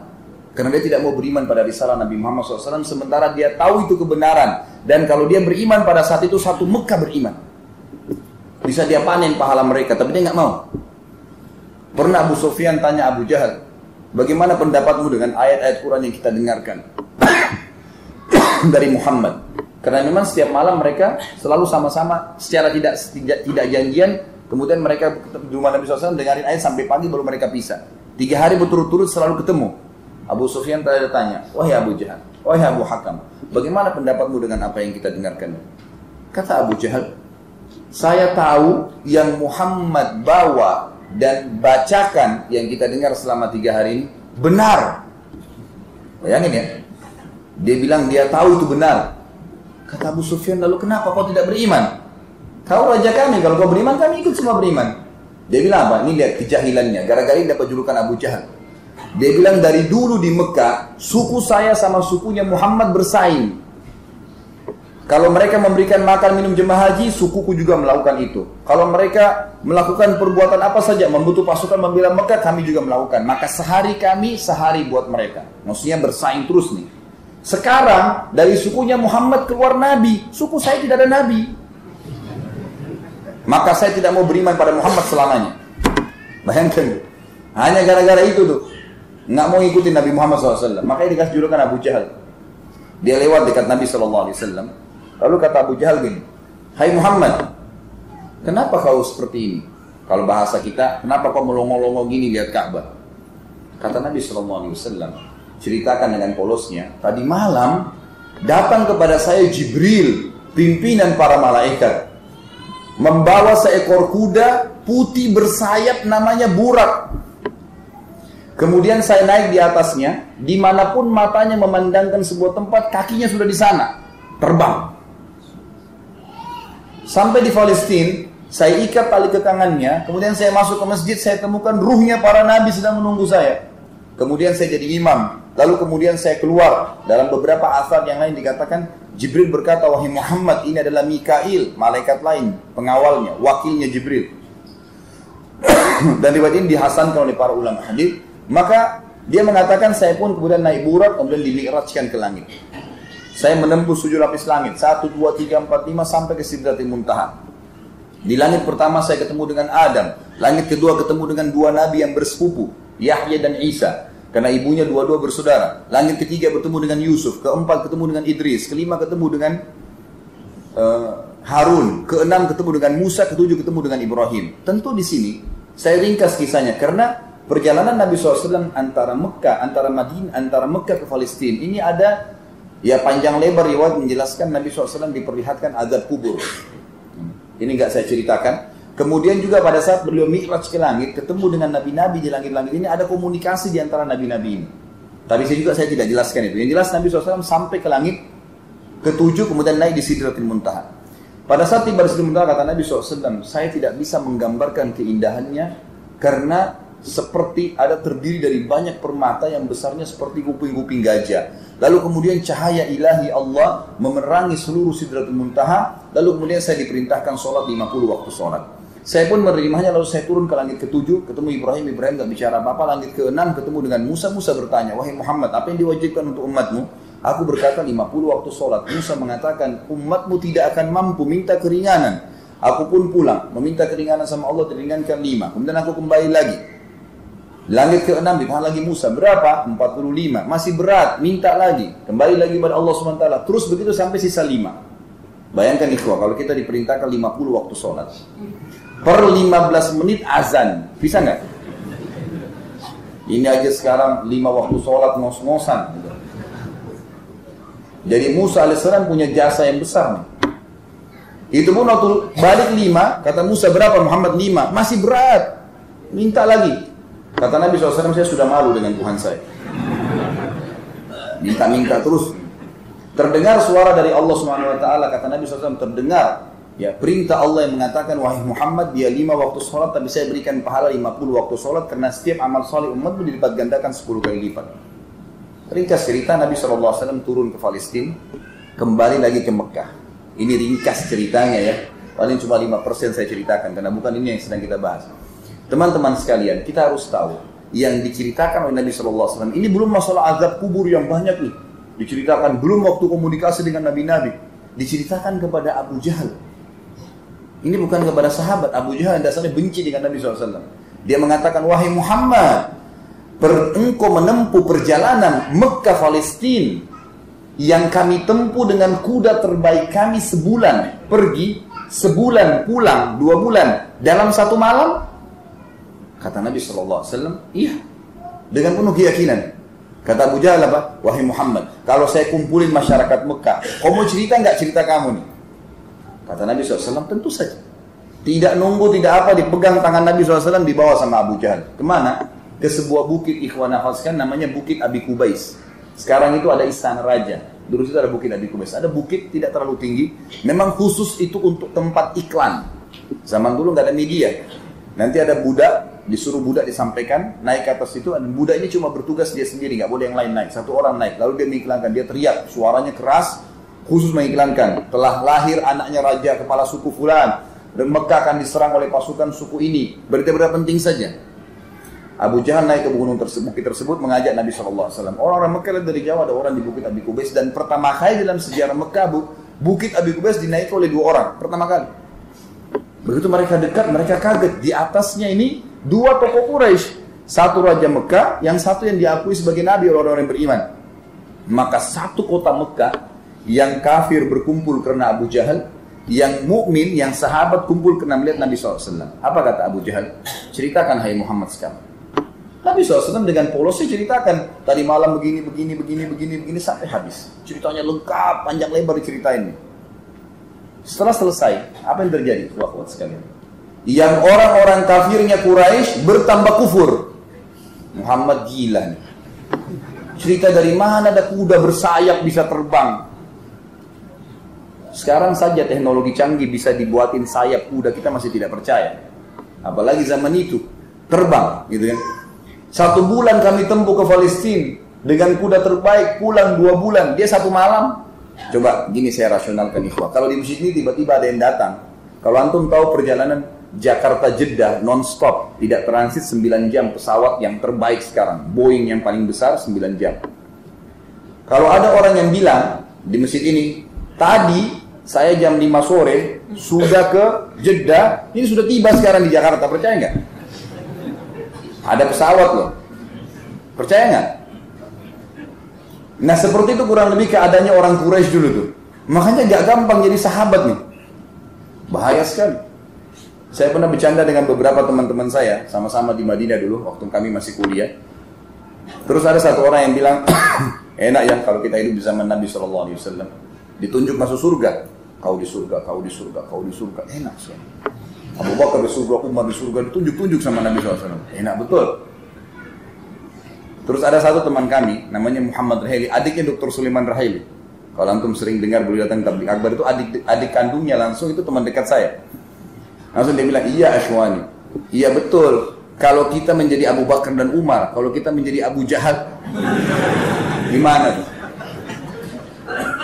Speaker 1: Karena dia tidak mau beriman pada risalah Nabi Muhammad SAW, sementara dia tahu itu kebenaran. Dan kalau dia beriman pada saat itu, satu Mekah beriman. Bisa dia panen pahala mereka, tapi dia nggak mau. Pernah Abu Sufyan tanya Abu Jahal, bagaimana pendapatmu dengan ayat-ayat Quran yang kita dengarkan dari Muhammad? Karena memang setiap malam mereka selalu sama-sama secara tidak janjian. Kemudian mereka di rumah Nabi SAW dengarin ayat sampai pagi baru mereka pisah. 3 hari berturut-turut selalu ketemu. Abu Sufyan tanya, wahai Abu Jahal, wahai Abu Hakam, bagaimana pendapatmu dengan apa yang kita dengarkan? Kata Abu Jahal, saya tahu yang Muhammad bawa dan bacakan yang kita dengar selama 3 hari ini benar. Bayangin ya, dia bilang dia tahu itu benar. Kata Abu Sufyan, lalu kenapa kau tidak beriman? Kau raja kami, kalau kau beriman kami ikut semua beriman. Dia bilang apa? Ini lihat kejahilannya, gara-gara ini dapat julukan Abu Jahal. Dia bilang dari dulu di Mekah, suku saya sama sukunya Muhammad bersaing. Kalau mereka memberikan makan minum jemaah haji, sukuku juga melakukan itu. Kalau mereka melakukan perbuatan apa saja, membutuh pasukan membela Mekah, kami juga melakukan. Maka sehari kami, sehari buat mereka. Maksudnya bersaing terus nih. Sekarang dari sukunya Muhammad keluar Nabi, suku saya tidak ada Nabi. Maka saya tidak mau beriman pada Muhammad selamanya. Bayangkan, hanya gara-gara itu tuh, nggak mau ikutin Nabi Muhammad SAW. Makanya dikasih julukan Abu Jahal. Dia lewat dekat Nabi SAW. Lalu kata Abu Jahal gini, hai Muhammad, kenapa kau seperti ini? Kalau bahasa kita, kenapa kau melongo-longo gini lihat Ka'bah? Kata Nabi SAW, ceritakan dengan polosnya, tadi malam datang kepada saya Jibril, pimpinan para malaikat, membawa seekor kuda putih bersayap namanya Burak. Kemudian saya naik di atasnya, dimanapun matanya memandangkan sebuah tempat, kakinya sudah di sana, terbang. Sampai di Palestina, saya ikat tali ke tangannya, kemudian saya masuk ke masjid, saya temukan ruhnya para nabi sedang menunggu saya. Kemudian saya jadi imam. Lalu kemudian saya keluar. Dalam beberapa asar yang lain dikatakan, Jibril berkata, wahai Muhammad, ini adalah Mikail, malaikat lain, pengawalnya, wakilnya Jibril. Dan riwayat ini dihasankan oleh para ulama hadis. Maka dia mengatakan, saya pun kemudian naik Burak, kemudian dimi'rajkan ke langit. Saya menembus 7 lapis langit, 1, 2, 3, 4, 5 sampai ke Sidratil Muntaha. Di langit pertama saya ketemu dengan Adam. Langit kedua ketemu dengan 2 nabi yang bersepupu, Yahya dan Isa, karena ibunya dua-dua bersaudara. Langit ketiga bertemu dengan Yusuf, keempat ketemu dengan Idris, kelima ketemu dengan Harun, keenam ketemu dengan Musa, ketujuh ketemu dengan Ibrahim. Tentu di sini saya ringkas kisahnya karena perjalanan Nabi SAW antara Madinah, antara Mekah ke Palestina ini ada ya panjang lebar riwayat menjelaskan Nabi SAW diperlihatkan azab kubur. Ini nggak saya ceritakan. Kemudian juga pada saat beliau mi'raj ke langit, ketemu dengan nabi-nabi di langit-langit ini, ada komunikasi di antara nabi-nabi ini. Tapi saya tidak jelaskan itu. Yang jelas Nabi SAW sampai ke langit ke-7, kemudian naik di Sidratil Muntaha. Pada saat tiba di Sidratil Muntaha, kata Nabi SAW, saya tidak bisa menggambarkan keindahannya, karena seperti ada terdiri dari banyak permata yang besarnya seperti kuping-kuping gajah. Lalu kemudian cahaya ilahi Allah memerangi seluruh Sidratul Muntaha. Lalu kemudian saya diperintahkan sholat 50 waktu sholat. Saya pun menerimanya, lalu saya turun ke langit ke-7, ketemu Ibrahim gak bicara apa-apa. Langit ke-6 ketemu dengan Musa bertanya, wahai Muhammad, apa yang diwajibkan untuk umatmu? Aku berkata 50 waktu sholat. Musa mengatakan, umatmu tidak akan mampu, minta keringanan. Aku pun pulang, meminta keringanan sama Allah, diringankan 5. Kemudian aku kembali lagi. Langit ke-6 ditanya lagi Musa, berapa? 45. Masih berat, minta lagi. Kembali lagi pada Allah SWT. Terus begitu sampai sisa 5. Bayangkan ikhwah, kalau kita diperintahkan 50 waktu sholat. Per 15 menit azan. Bisa nggak? Ini aja sekarang 5 waktu sholat ngos-ngosan. Jadi Musa AS punya jasa yang besar nih. Itu pun waktu balik 5, kata Musa berapa? Muhammad 5. Masih berat. Minta lagi. Kata Nabi SAW, saya sudah malu dengan Tuhan saya. Minta-minta terus. Terdengar suara dari Allah SWT, kata Nabi SAW, terdengar ya perintah Allah yang mengatakan, wahai Muhammad, dia 5 waktu sholat, tapi saya berikan pahala 50 waktu sholat, karena setiap amal saleh umat dilipat gandakan 10 kali lipat. Ringkas cerita, Nabi SAW turun ke Palestina. kembali lagi ke Mekah. Ini ringkas ceritanya ya. Paling cuma 5% saya ceritakan karena bukan ini yang sedang kita bahas. Teman-teman sekalian, kita harus tahu yang diceritakan oleh Nabi SAW ini belum masalah azab kubur yang banyak nih. Diceritakan belum waktu komunikasi dengan nabi-nabi. Diceritakan kepada Abu Jahal. Ini bukan kepada sahabat. Abu Jahal yang dasarnya benci dengan Nabi SAW. Dia mengatakan, wahai Muhammad, engkau menempuh perjalanan Mekah Palestina yang kami tempuh dengan kuda terbaik kami sebulan pergi, sebulan pulang, 2 bulan dalam 1 malam? Kata Nabi SAW, iya, dengan penuh keyakinan. Kata Abu Jahal apa? Wahai Muhammad, kalau saya kumpulin masyarakat Mekah, kau mau cerita nggak cerita kamu nih? Kata Nabi SAW, tentu saja. Tidak nunggu, tidak apa, dipegang tangan Nabi SAW, dibawa sama Abu Jahal. Kemana? Ke sebuah bukit, ikhwan hafazkan, namanya Bukit Abi Kubais. Sekarang itu ada istana raja. Dulu itu ada Bukit Abi Kubais. Ada bukit tidak terlalu tinggi. Memang khusus itu untuk tempat iklan. Zaman dulu nggak ada media. Nanti ada budak, disuruh budak disampaikan, naik ke atas itu. Dan budak ini cuma bertugas dia sendiri, nggak boleh yang lain naik. 1 orang naik, lalu dia mengiklankan, dia teriak, suaranya keras, khusus mengiklankan. Telah lahir anaknya raja kepala suku fulan. Dan Mekah akan diserang oleh pasukan suku ini. Berita-berita penting saja. Abu Jahal naik ke bukit tersebut mengajak Nabi SAW. Orang-orang Mekah dari Jawa ada orang di Bukit Abi Kubais. Dan pertama kali dalam sejarah Mekah, Bukit Abi Kubais dinaiki oleh 2 orang. Pertama kali. Begitu mereka dekat, mereka kaget. Di atasnya ini 2 tokoh Quraisy. 1 Raja Mekah, yang 1 yang diakui sebagai Nabi oleh orang-orang yang beriman. Maka 1 kota Mekah yang kafir berkumpul karena Abu Jahal, yang mukmin, yang sahabat kumpul karena melihat Nabi SAW. Apa kata Abu Jahal? Ceritakan hai Muhammad sekarang. Nabi SAW dengan polosnya ceritakan. Tadi malam begini sampai habis. Ceritanya lengkap, panjang lebar diceritain. Setelah selesai, apa yang terjadi? Wah, sekalian. Yang orang-orang kafirnya Quraisy bertambah kufur. Muhammad gila nih. Cerita dari mana ada kuda bersayap bisa terbang. Sekarang saja teknologi canggih bisa dibuatin sayap kuda, kita masih tidak percaya. Apalagi zaman itu terbang, gitu kan? 1 bulan kami tempuh ke Palestina dengan kuda terbaik, pulang 2 bulan. Dia 1 malam. Coba gini saya rasionalkan ikhwah. Kalau di masjid ini tiba-tiba ada yang datang. Kalau antum tahu perjalanan Jakarta Jeddah non-stop, tidak transit 9 jam pesawat yang terbaik sekarang. Boeing yang paling besar 9 jam. Kalau ada orang yang bilang di masjid ini, tadi saya jam 5 sore sudah ke Jeddah, ini sudah tiba sekarang di Jakarta, percaya nggak? Ada pesawat loh, percaya nggak? Nah seperti itu kurang lebih keadaannya orang Quraisy dulu tuh. Makanya gak gampang jadi sahabat nih, bahaya sekali. Saya pernah bercanda dengan beberapa teman-teman saya, sama-sama di Madinah dulu, waktu kami masih kuliah. Terus ada 1 orang yang bilang, enak ya kalau kita hidup bersama Nabi SAW. Ditunjuk masuk surga. Kau di surga, kau di surga, kau di surga. Enak sekali. Abu Bakar di surga, Umar di surga, ditunjuk-tunjuk sama Nabi SAW. Enak betul. Terus ada 1 teman kami, namanya Muhammad Rahili, adiknya Dr. Sulaiman Rahili. Kalau antum sering dengar beliau datang tabligh akbar, itu adik kandungnya langsung, itu teman dekat saya. Langsung dia bilang, iya Ashwani, iya betul. Kalau kita menjadi Abu Bakar dan Umar, kalau kita menjadi Abu Jahal, gimana tuh?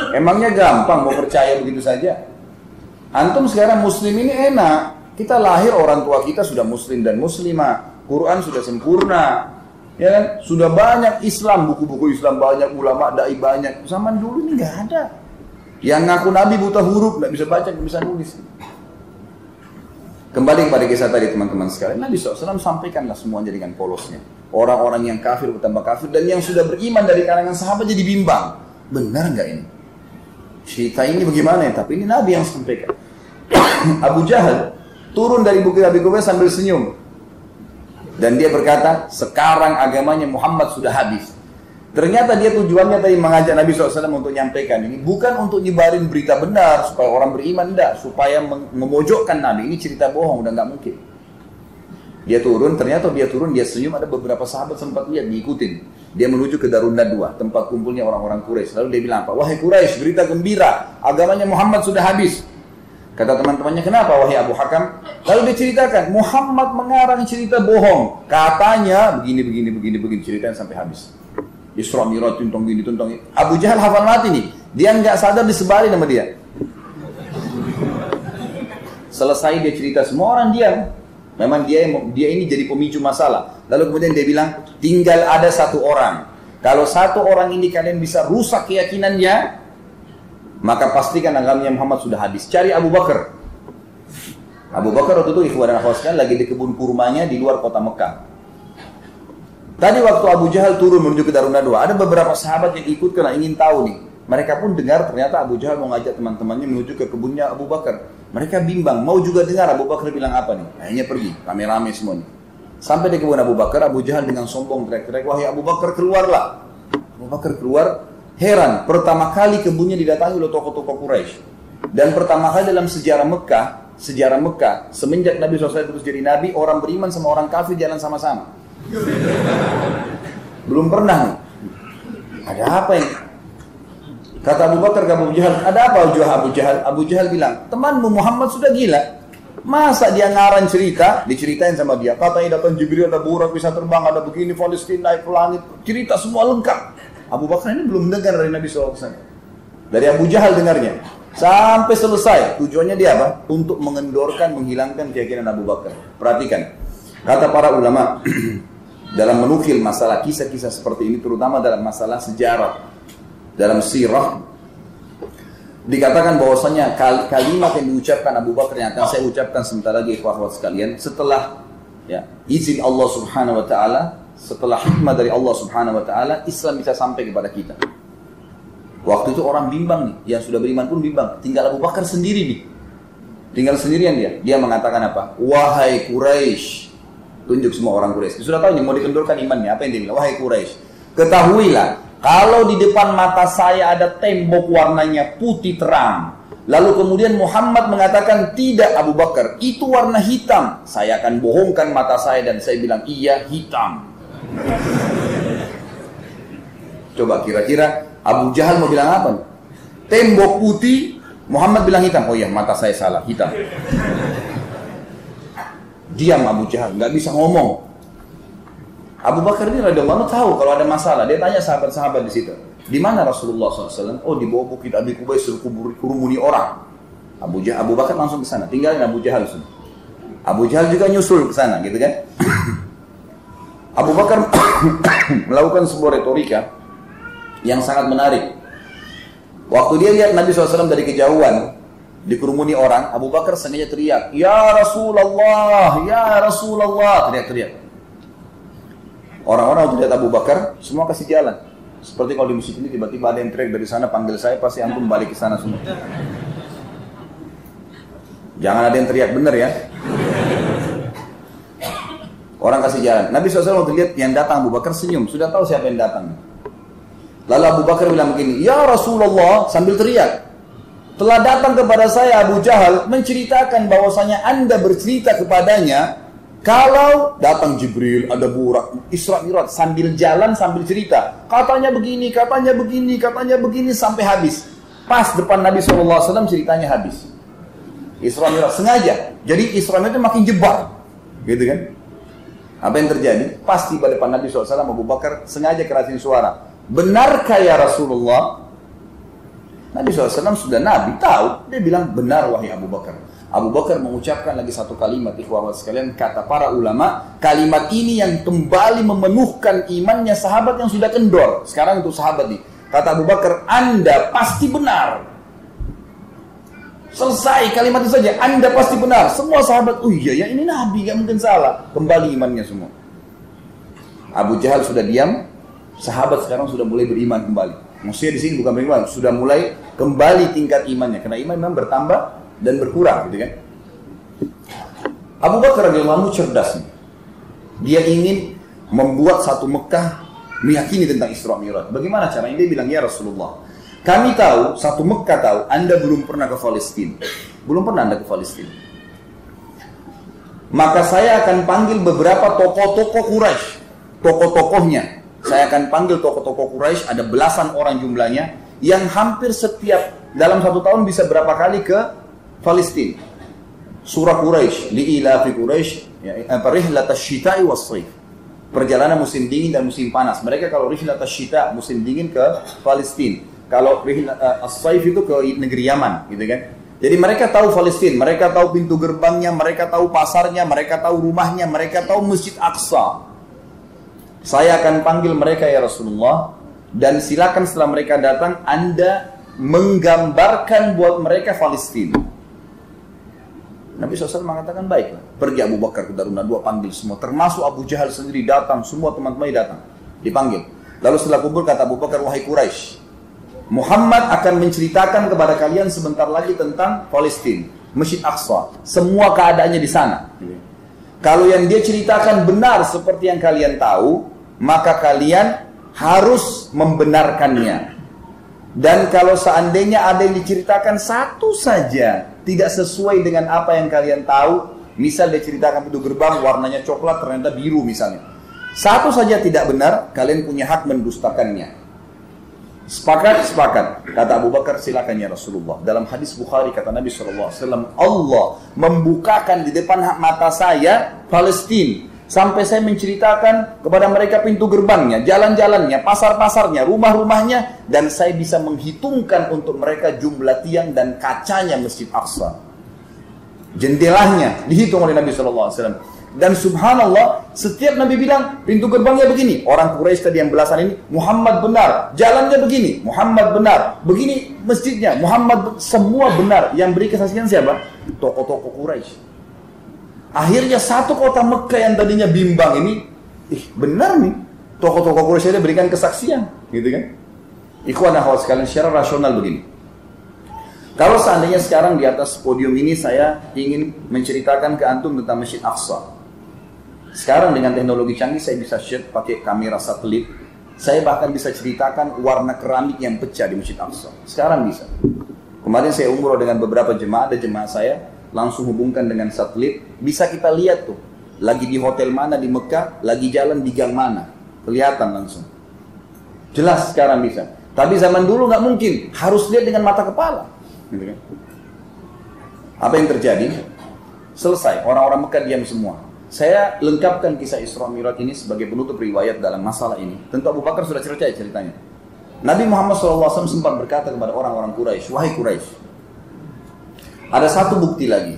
Speaker 1: Emangnya gampang mau percaya begitu saja? Antum sekarang muslim ini enak. Kita lahir orang tua kita sudah muslim dan muslimah. Quran sudah sempurna. Ya kan? Sudah banyak Islam, buku-buku Islam banyak, ulama dai banyak. Zaman dulu ini nggak ada. Yang ngaku Nabi buta huruf, nggak bisa baca, nggak bisa nulis. Kembali kepada kisah tadi teman-teman sekalian, Nabi SAW sampaikanlah semuanya dengan polosnya. Orang-orang yang kafir bertambah kafir, dan yang sudah beriman dari kalangan sahabat jadi bimbang. Benar nggak ini? Cerita ini bagaimana ya? Tapi ini Nabi yang sampaikan. Abu Jahal turun dari Bukit Abi Kubais sambil senyum. Dan dia berkata, sekarang agamanya Muhammad sudah habis. Ternyata dia tujuannya tadi mengajak Nabi SAW untuk menyampaikan ini. Bukan untuk nyebarin berita benar, supaya orang beriman, enggak. Supaya memojokkan Nabi. Ini cerita bohong, udah nggak mungkin. Dia turun, ternyata dia turun, dia senyum, ada beberapa sahabat sempat lihat, diikutin. Dia menuju ke Darun Nadwa, tempat kumpulnya orang-orang Quraisy. Lalu dia bilang apa? Wahai Quraisy, berita gembira, agamanya Muhammad sudah habis. Kata teman-temannya, kenapa wahai Abu Hakam? Lalu dia ceritakan, Muhammad mengarang cerita bohong. Katanya begini, ceritanya sampai habis. Isra Mi'raj, tuntong gini. Abu Jahal hafal mati nih. Dia nggak sadar disebarin sama dia. Selesai dia cerita, semua orang diam. Memang dia ini jadi pemicu masalah. Lalu kemudian dia bilang, tinggal ada satu orang. Kalau satu orang ini kalian bisa rusak keyakinannya, maka pastikan agamanya Muhammad sudah habis. Cari Abu Bakar. Abu Bakar waktu itu ikhwan dan akhwat sekalian lagi di kebun kurmanya di luar kota Mekah. Tadi waktu Abu Jahal turun menuju ke Darun Nadwa, ada beberapa sahabat yang ikut karena ingin tahu nih. Mereka pun dengar ternyata Abu Jahal mau ngajak teman-temannya menuju ke kebunnya Abu Bakar. Mereka bimbang, mau juga dengar Abu Bakar bilang apa nih. Akhirnya pergi, rame-rame semuanya. Sampai di kebun Abu Bakar, Abu Jahal dengan sombong teriak-teriak, wahai Abu Bakar keluarlah. Abu Bakar keluar, heran, pertama kali kebunnya didatangi oleh tokoh-tokoh Quraisy. Dan pertama kali dalam sejarah Mekah, semenjak Nabi SAW terus jadi Nabi, orang beriman sama orang kafir jalan sama-sama. Belum pernah nih. Ada apa ini? Kata Abu Bakar ke Abu Jahal, ada apa Abu Jahal? Abu Jahal bilang, temanmu Muhammad sudah gila. Masa dia ngarang cerita, diceritain sama dia. Katanya datang Jibril, ada burak bisa terbang, ada begini, Palestina naik ke langit. Cerita semua lengkap. Abu Bakar ini belum dengar dari Nabi SAW. Dari Abu Jahal dengarnya. Sampai selesai. Tujuannya dia apa? Untuk mengendorkan, menghilangkan keyakinan Abu Bakar. Perhatikan. Kata para ulama, dalam menukil masalah kisah-kisah seperti ini, terutama dalam masalah sejarah, dalam sirah, dikatakan bahwasanya kalimat yang diucapkan Abu Bakar yang akan saya ucapkan sebentar lagi ikhwah sekalian, setelah izin Allah Subhanahu wa taala, setelah hikmah dari Allah Subhanahu wa taala, Islam bisa sampai kepada kita. Waktu itu orang bimbang nih, yang sudah beriman pun bimbang. Tinggal Abu Bakar sendiri nih. Tinggal sendirian dia. Dia mengatakan apa? Wahai Quraisy. Tunjuk semua orang Quraisy. Sudah tahu nih mau dikendorkan imannya. Apa yang dia bilang? Wahai Quraisy, ketahuilah kalau di depan mata saya ada tembok warnanya putih terang, lalu kemudian Muhammad mengatakan tidak Abu Bakar, itu warna hitam, saya akan bohongkan mata saya dan saya bilang iya hitam. Coba kira-kira Abu Jahal mau bilang apa? Tembok putih, Muhammad bilang hitam. Oh iya, mata saya salah, hitam. Diam Abu Jahal, nggak bisa ngomong. Abu Bakar ini radhiyallahu anhu tahu kalau ada masalah. Dia tanya sahabat-sahabat di situ. Di mana Rasulullah SAW? Oh, di bawah bukit Abi Qubais, kerumuni orang. Abu Bakar langsung ke sana. Tinggalin Abu Jahal semua. Abu Jahal juga nyusul ke sana, gitu kan? Abu Bakar melakukan sebuah retorika yang sangat menarik. Waktu dia lihat Nabi SAW dari kejauhan, dikerumuni orang, Abu Bakar sengaja teriak, Ya Rasulullah, Ya Rasulullah, teriak-teriak. Orang-orang waktu lihat Abu Bakar, semua kasih jalan. Seperti kalau di masjid ini tiba-tiba ada yang teriak dari sana, panggil saya, pasti antum balik ke sana semua. Jangan ada yang teriak, bener ya. Orang kasih jalan. Nabi SAW waktu lihat yang datang Abu Bakar senyum, sudah tahu siapa yang datang. Lalu Abu Bakar bilang begini, Ya Rasulullah, sambil teriak, telah datang kepada saya Abu Jahal menceritakan bahwasanya Anda bercerita kepadanya kalau datang Jibril, ada burak, Isra Mi'raj, sambil jalan sambil cerita. Katanya begini, katanya begini, katanya begini sampai habis. Pas depan Nabi SAW ceritanya habis. Isra Mi'raj sengaja. Jadi Isra Mi'raj itu makin jebar, gitu kan? Apa yang terjadi? Pas tiba depan Nabi SAW, Abu Bakar sengaja kerasin suara. Benarkah ya Rasulullah? Nabi SAW sudah Nabi, tahu. Dia bilang, benar wahai Abu Bakar. Abu Bakar mengucapkan lagi satu kalimat, ikhwah sekalian, kata para ulama, kalimat ini yang kembali memenuhkan imannya sahabat yang sudah kendor. Sekarang untuk sahabat nih, kata Abu Bakar, Anda pasti benar. Selesai kalimat itu saja, Anda pasti benar. Semua sahabat, oh iya ya ini Nabi, gak mungkin salah. Kembali imannya semua. Abu Jahal sudah diam, sahabat sekarang sudah mulai beriman kembali. Maksudnya di sini bukan beriman, sudah mulai kembali tingkat imannya. Karena iman memang bertambah dan berkurang, gitu kan? Abu Bakar radhiyallahu anhu cerdas nih. Dia ingin membuat satu Mekah meyakini tentang Isra Mi'raj. Bagaimana caranya? Dia bilang, ya Rasulullah, kami tahu, satu Mekah tahu, Anda belum pernah ke Palestina. Belum pernah Anda ke Palestina. Maka saya akan panggil beberapa tokoh-tokoh Quraisy, tokoh-tokohnya. Saya akan panggil tokoh-tokoh Quraisy, ada belasan orang jumlahnya, yang hampir setiap dalam satu tahun bisa berapa kali ke Palestina. Surah Quraisy, li'ilafi Quraisy, rihlatash syita'i was-shayf. Perjalanan musim dingin dan musim panas. Mereka kalau rihlatash syita, musim dingin ke Palestina. Kalau As-Saif itu ke negeri Yaman, gitu kan. Jadi mereka tahu Palestina, mereka tahu pintu gerbangnya, mereka tahu pasarnya, mereka tahu rumahnya, mereka tahu Masjid Aqsa. Saya akan panggil mereka ya Rasulullah, dan silakan setelah mereka datang, Anda menggambarkan buat mereka Palestina. Nabi SAW mengatakan, baiklah. Pergi Abu Bakar ke Darun Nadwa, panggil semua. Termasuk Abu Jahal sendiri datang, semua teman-temannya datang. Dipanggil. Lalu setelah kumpul kata Abu Bakar, wahai Quraisy, Muhammad akan menceritakan kepada kalian sebentar lagi tentang Palestina, Masjid Aqsa, semua keadaannya di sana. Kalau yang dia ceritakan benar seperti yang kalian tahu, maka kalian harus membenarkannya. Dan kalau seandainya ada yang diceritakan satu saja tidak sesuai dengan apa yang kalian tahu, misal dia ceritakan pintu gerbang warnanya coklat ternyata biru misalnya, satu saja tidak benar, kalian punya hak mendustakannya. Sepakat? Sepakat. Kata Abu Bakar, silakan ya Rasulullah. Dalam hadis Bukhari kata Nabi SAW, Allah membukakan di depan mata saya Palestina, sampai saya menceritakan kepada mereka pintu gerbangnya, jalan-jalannya, pasar-pasarnya, rumah-rumahnya, dan saya bisa menghitungkan untuk mereka jumlah tiang dan kacanya Masjid Aqsa. Jendelanya dihitung oleh Nabi SAW. Dan subhanallah, setiap Nabi bilang pintu gerbangnya begini, orang Quraisy tadi yang belasan ini, Muhammad benar, jalannya begini, Muhammad benar, begini masjidnya, Muhammad, semua benar. Yang beri kesaksian siapa? Tokoh-tokoh Quraisy. Akhirnya satu kota Mekah yang tadinya bimbang ini, benar nih, tokoh-tokoh Quraisy ini berikan kesaksian, gitu kan? Ikhwan akhwat sekalian, secara rasional begini. Kalau seandainya sekarang di atas podium ini saya ingin menceritakan ke antum tentang Masjid Aqsa. Sekarang dengan teknologi canggih saya bisa shoot pakai kamera satelit. Saya bahkan bisa ceritakan warna keramik yang pecah di Masjid Aqsa. Sekarang bisa. Kemarin saya umroh dengan beberapa jemaah, ada jemaah saya langsung hubungkan dengan satelit. Bisa kita lihat tuh, lagi di hotel mana di Mekah, lagi jalan di gang mana. Kelihatan langsung. Jelas sekarang bisa. Tapi zaman dulu nggak mungkin, harus lihat dengan mata kepala. Gitu kan? Apa yang terjadi? Selesai, orang-orang Mekah diam semua. Saya lengkapkan kisah Isra Mi'raj ini sebagai penutup riwayat dalam masalah ini. Tentu Abu Bakar sudah cerita ceritanya. Nabi Muhammad SAW sempat berkata kepada orang-orang Quraisy, wahai Quraisy, ada satu bukti lagi.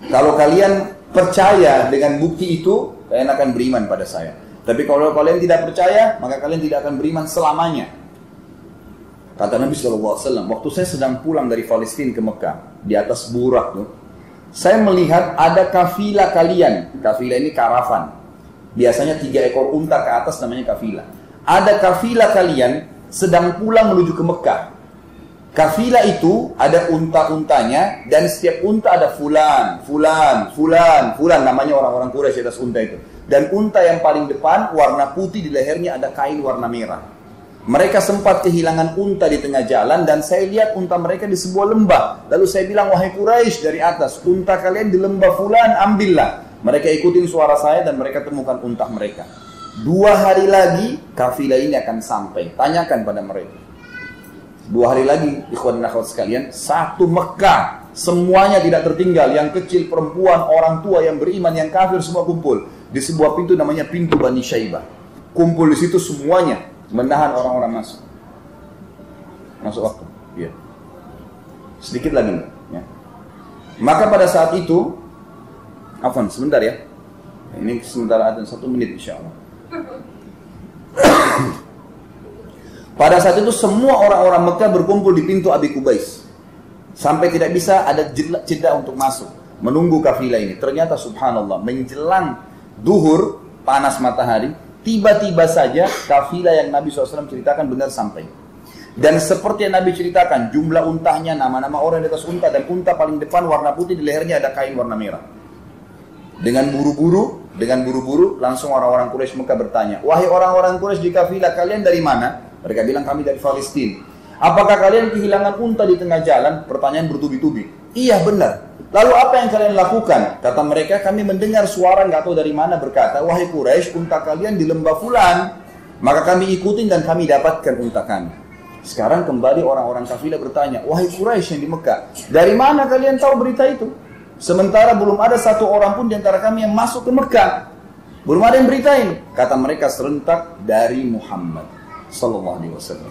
Speaker 1: Kalau kalian percaya dengan bukti itu, kalian akan beriman pada saya. Tapi kalau kalian tidak percaya, maka kalian tidak akan beriman selamanya. Kata Nabi SAW, waktu saya sedang pulang dari Palestina ke Mekah, di atas burak tuh, saya melihat ada kafilah kalian. Kafilah ini karavan. Biasanya 3 ekor unta ke atas namanya kafilah. Ada kafilah kalian sedang pulang menuju ke Mekah. Kafilah itu ada unta-untanya, dan setiap unta ada fulan, namanya orang-orang Quraisy atas unta itu. Dan unta yang paling depan warna putih, di lehernya ada kain warna merah. Mereka sempat kehilangan unta di tengah jalan, dan saya lihat unta mereka di sebuah lembah. Lalu saya bilang, wahai Quraisy, dari atas, unta kalian di lembah fulan, ambillah. Mereka ikutin suara saya dan mereka temukan unta mereka. 2 hari lagi kafilah ini akan sampai. Tanyakan pada mereka. 2 hari lagi, ikhwan dan akhwat sekalian, satu Mekah, semuanya tidak tertinggal. Yang kecil, perempuan, orang tua, yang beriman, yang kafir, semua kumpul di sebuah pintu namanya pintu Bani Syaibah. Kumpul di situ semuanya, menahan orang-orang masuk waktu, ya. Sedikit lagi, ya. Maka pada saat itu, afwan, sebentar ya. Ini sementara ada 1 menit insya Allah. Pada saat itu semua orang-orang Mekah berkumpul di pintu Abi Qubais. Sampai tidak bisa ada jeda untuk masuk, menunggu kafilah ini. Ternyata subhanallah, menjelang duhur, panas matahari, tiba-tiba saja kafilah yang Nabi SAW ceritakan benar sampai. Dan seperti yang Nabi ceritakan, jumlah untanya, nama-nama orang di atas unta, dan unta paling depan warna putih, di lehernya ada kain warna merah. Dengan buru-buru, langsung orang-orang Quraisy Mekah bertanya, wahai orang-orang Quraisy di kafilah, kalian dari mana? Mereka bilang, kami dari Palestina. Apakah kalian kehilangan unta di tengah jalan? Pertanyaan bertubi-tubi. Iya benar. Lalu apa yang kalian lakukan? Kata mereka, kami mendengar suara nggak tahu dari mana berkata, wahai Quraisy, unta kalian di lembah fulan. Maka kami ikutin dan kami dapatkan unta kami. Sekarang kembali orang-orang kafilah bertanya, wahai Quraisy yang di Mekah, dari mana kalian tahu berita itu? Sementara belum ada satu orang pun di antara kami yang masuk ke Mekah. Belum ada yang beritain. Kata mereka serentak, dari Muhammad sallallahu alaihi wasallam.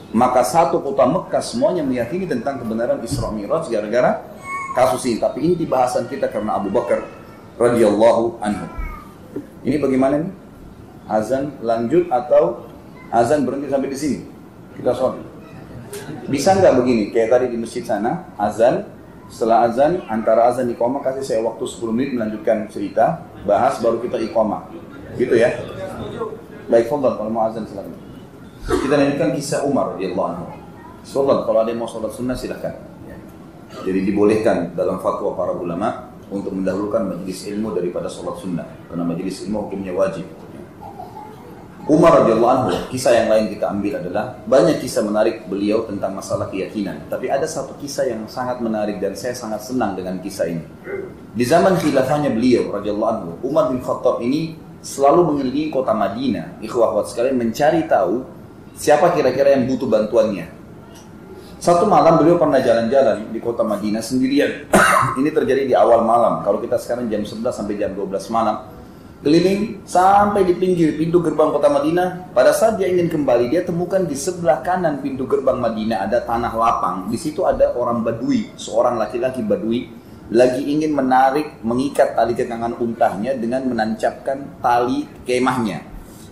Speaker 1: Maka satu kota Mekah semuanya meyakini tentang kebenaran Isra Mi'raj gara-gara kasus ini. Tapi inti bahasan kita karena Abu Bakar radhiyallahu anhu. Ini bagaimana nih? Azan lanjut atau azan berhenti sampai di sini? Kita sholat. Bisa nggak begini? Kayak tadi di masjid sana, azan, setelah azan, antara azan iqamah kasih saya waktu 10 menit melanjutkan cerita, bahas baru kita iqamah. Gitu ya? Baik, fadhal kalau mau azan silakan. Kita lanjutkan kisah Umar radhiyallahu anhu. Sholat, kalau ada yang mau sholat sunnah silahkan. Jadi dibolehkan dalam fatwa para ulama untuk mendahulukan majelis ilmu daripada sholat sunnah, karena majelis ilmu hukumnya wajib. Umar radhiyallahu anhu, kisah yang lain kita ambil adalah banyak kisah menarik beliau tentang masalah keyakinan. Tapi ada satu kisah yang sangat menarik dan saya sangat senang dengan kisah ini. Di zaman khilafahnya beliau radhiyallahu anhu, Umar bin Khattab ini selalu mengelilingi kota Madinah, ikhwah akhwat sekalian, mencari tahu siapa kira-kira yang butuh bantuannya. Satu malam beliau pernah jalan-jalan di kota Madinah sendirian. Ini terjadi di awal malam. Kalau kita sekarang jam 11 sampai jam 12 malam. Keliling sampai di pinggir pintu gerbang kota Madinah. Pada saat dia ingin kembali, dia temukan di sebelah kanan pintu gerbang Madinah ada tanah lapang. Di situ ada orang Badui, seorang laki-laki Badui lagi ingin mengikat tali kekangan untahnya dengan menancapkan tali kemahnya.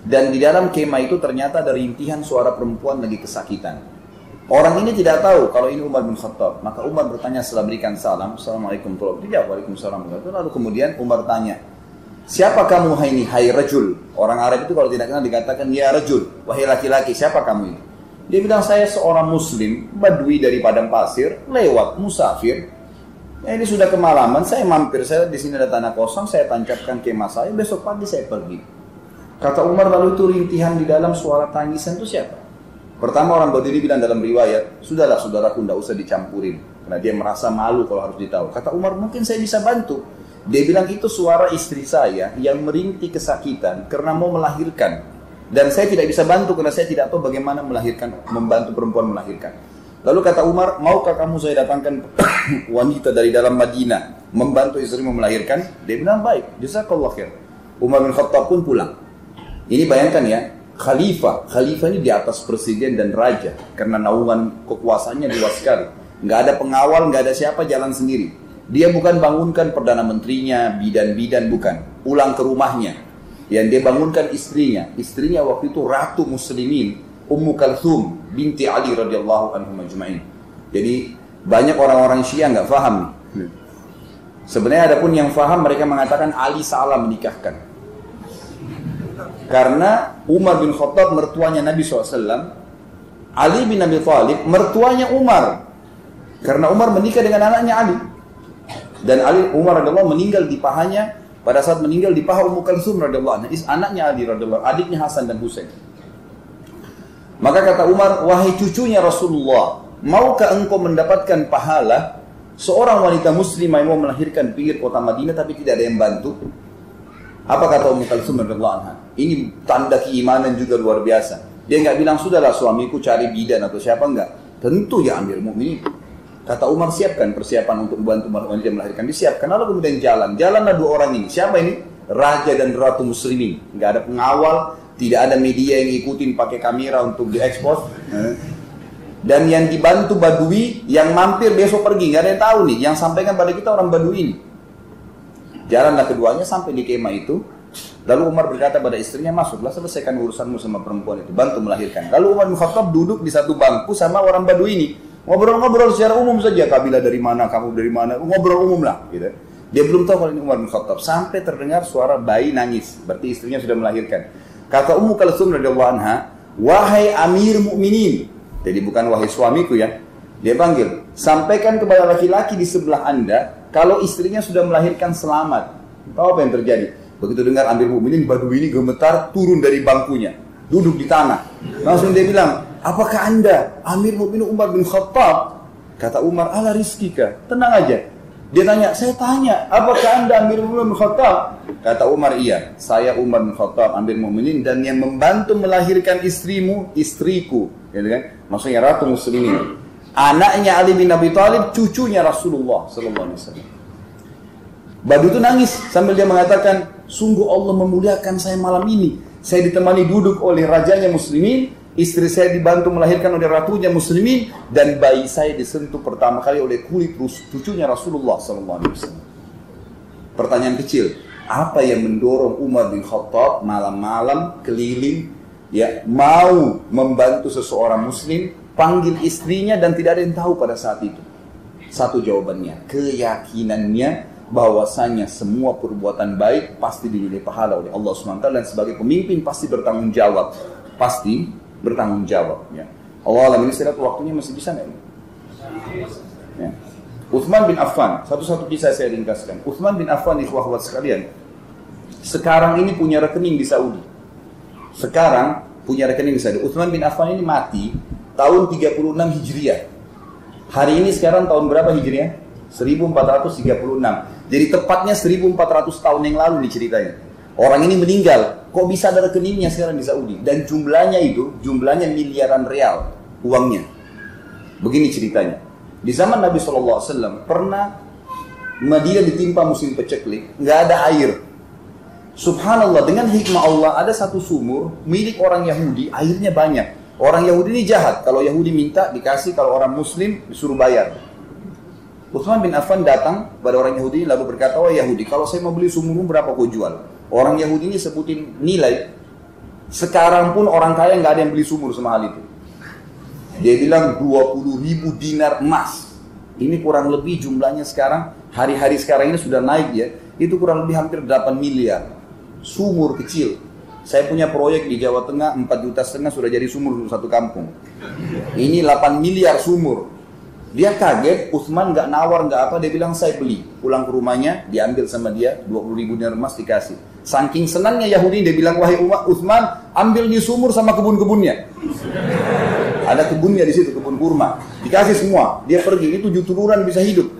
Speaker 1: Dan di dalam kemah itu ternyata ada rintihan suara perempuan lagi kesakitan. Orang ini tidak tahu kalau ini Umar bin Khattab. Maka Umar bertanya setelah berikan salam, Assalamualaikum warahmatullahi wabarakatuh. Waalaikumsalam warahmatullahi wabarakatuh. Lalu kemudian Umar tanya, siapa kamu hai rajul? Orang Arab itu kalau tidak kenal dikatakan ya rajul, wahai laki-laki, siapa kamu ini? Dia bilang, saya seorang muslim, badui dari padang pasir, lewat musafir. Ini sudah kemalaman, saya mampir, saya di sini ada tanah kosong, saya tancapkan kemah saya, besok pagi saya pergi. Kata Umar, lalu itu rintihan di dalam suara tangisan itu siapa? Pertama orang Badui bilang dalam riwayat, sudahlah saudaraku, tidak usah dicampurin, karena dia merasa malu kalau harus ditahu. Kata Umar, mungkin saya bisa bantu. Dia bilang itu suara istri saya yang merintih kesakitan karena mau melahirkan. Dan saya tidak bisa bantu karena saya tidak tahu bagaimana melahirkan, membantu perempuan melahirkan. Lalu kata Umar, maukah kamu saya datangkan wanita dari dalam Madinah membantu istrimu melahirkan? Dia bilang baik, jazakallah khair. Umar bin Khattab pun pulang. Ini bayangkan ya, khalifah ini di atas presiden dan raja karena naungan kekuasaannya luas sekali. Nggak ada pengawal, nggak ada siapa, jalan sendiri. Dia bukan bangunkan perdana menterinya, bidan-bidan, bukan. Pulang ke rumahnya. Yang dia bangunkan istrinya. Istrinya waktu itu Ratu Muslimin, Ummu Kalthum binti Ali radhiyallahu anhu majma'in. Jadi banyak orang-orang Syiah nggak paham. Sebenarnya ada pun yang paham, mereka mengatakan Ali salah menikahkan. Karena Umar bin Khattab mertuanya Nabi SAW, Ali bin Abi Thalib mertuanya Umar. Karena Umar menikah dengan anaknya Ali. Dan Umar radhiyallahu meninggal di pahanya, pada saat meninggal di paha Ummu Kalsum radhiyallahu anha, anaknya Ali radhiyallahu, adiknya Hasan dan Husain. Maka kata Umar, wahai cucunya Rasulullah, maukah engkau mendapatkan pahala seorang wanita muslimah yang mau melahirkan di pinggir kota Madinah tapi tidak ada yang bantu? Apa kata Ummu Kalsum radhiyallahu anha? Ini tanda keimanan juga luar biasa. Dia enggak bilang sudahlah suamiku cari bidan atau siapa, enggak. Tentu ya Amir Mukminin. Kata Umar, siapkan persiapan untuk membantu wanita melahirkan. Disiapkan, lalu kemudian jalanlah dua orang ini. Siapa ini? Raja dan Ratu Muslimin. Nggak ada pengawal, tidak ada media yang ikutin pakai kamera untuk diekspos. Dan yang dibantu Badui, yang mampir besok pergi, nggak ada yang tahu nih. Yang sampaikan pada kita orang Badui ini. Jalanlah keduanya sampai di kemah itu. Lalu Umar berkata pada istrinya, masuklah, selesaikan urusanmu sama perempuan itu, bantu melahirkan. Lalu Umar bin Khattab duduk di satu bangku sama orang Badui ini. Ngobrol-ngobrol secara umum saja, kabilah dari mana, kamu dari mana, ngobrol umum lah gitu. Dia belum tahu kalau ini Umar bin Khattab, sampai terdengar suara bayi nangis, berarti istrinya sudah melahirkan. Kata Ummu Kalsum radhiyallahu anha, wahai Amir Mukminin, jadi bukan wahai suamiku ya. Dia panggil, sampaikan kepada laki-laki di sebelah Anda kalau istrinya sudah melahirkan selamat. Tahu apa yang terjadi? Begitu dengar Amir Mukminin, Badui ini gemetar, turun dari bangkunya, duduk di tanah. Langsung dia bilang, apakah Anda Amir Mukminin Umar bin Khattab? Kata Umar, ala rizkika, tenang aja. Dia tanya, saya tanya, apakah Anda Amir Mukminin bin Khattab? Kata Umar, iya, saya Umar bin Khattab, Amir Mukminin, dan yang membantu melahirkan istrimu, istriku, gitu kan? Maksudnya Ratu Muslimin. Anaknya Ali bin Abi Thalib, cucunya Rasulullah sallallahu alaihi wasallam. Badui itu nangis sambil dia mengatakan, sungguh Allah memuliakan saya malam ini. Saya ditemani duduk oleh rajanya Muslimin
Speaker 2: Istri saya dibantu melahirkan oleh ratunya muslimin, dan bayi saya disentuh pertama kali oleh kulit cucunya Rasulullah SAW. Pertanyaan kecil, apa yang mendorong Umar bin Khattab malam-malam keliling, ya, mau membantu seseorang muslim, panggil istrinya dan tidak ada yang tahu pada saat itu? Satu jawabannya, keyakinannya bahwasanya semua perbuatan baik pasti dinilai pahala oleh Allah SWT, dan sebagai pemimpin pasti bertanggung jawab. Pasti bertanggung jawab. Ya. Allah alam, ini istirahat waktunya masih bisa nggak ini? Ya. Uthman bin Affan, satu-satu kisah saya ringkaskan. Uthman bin Affan, ikhwah-ikhwat sekalian, sekarang ini punya rekening di Saudi. Sekarang punya rekening di Saudi. Uthman bin Affan ini mati tahun 36 Hijriah. Hari ini sekarang tahun berapa Hijriah? 1436. Jadi tepatnya 1400 tahun yang lalu nih ceritanya. Orang ini meninggal, kok bisa ada rekeningnya sekarang di Saudi? Dan jumlahnya miliaran real uangnya. Begini ceritanya. Di zaman Nabi SAW pernah Madinah ditimpa musim peceklik, nggak ada air. Subhanallah, dengan hikmah Allah ada satu sumur milik orang Yahudi, airnya banyak. Orang Yahudi ini jahat, kalau Yahudi minta dikasih, kalau orang Muslim disuruh bayar. Uthman bin Affan datang pada orang Yahudi lalu berkata, "Oh Yahudi, kalau saya mau beli sumurmu berapa kau jual?" Orang Yahudi ini sebutin nilai. Sekarang pun orang kaya nggak ada yang beli sumur semahal itu. Dia bilang 20.000 dinar emas. Ini kurang lebih jumlahnya sekarang, hari-hari sekarang ini sudah naik ya. Itu kurang lebih hampir 8 miliar. Sumur kecil. Saya punya proyek di Jawa Tengah, 4,5 juta sudah jadi sumur untuk satu kampung. Ini 8 miliar sumur. Dia kaget, Uthman nggak nawar nggak apa, dia bilang saya beli. Pulang ke rumahnya, diambil sama dia 20.000 dinar emas dikasih. Saking senangnya Yahudi, dia bilang, "Wahai Uthman, ambil di sumur sama kebun-kebunnya." Ada kebunnya di situ, kebun kurma. Dikasih semua. Dia pergi, ini 7 turunan bisa hidup.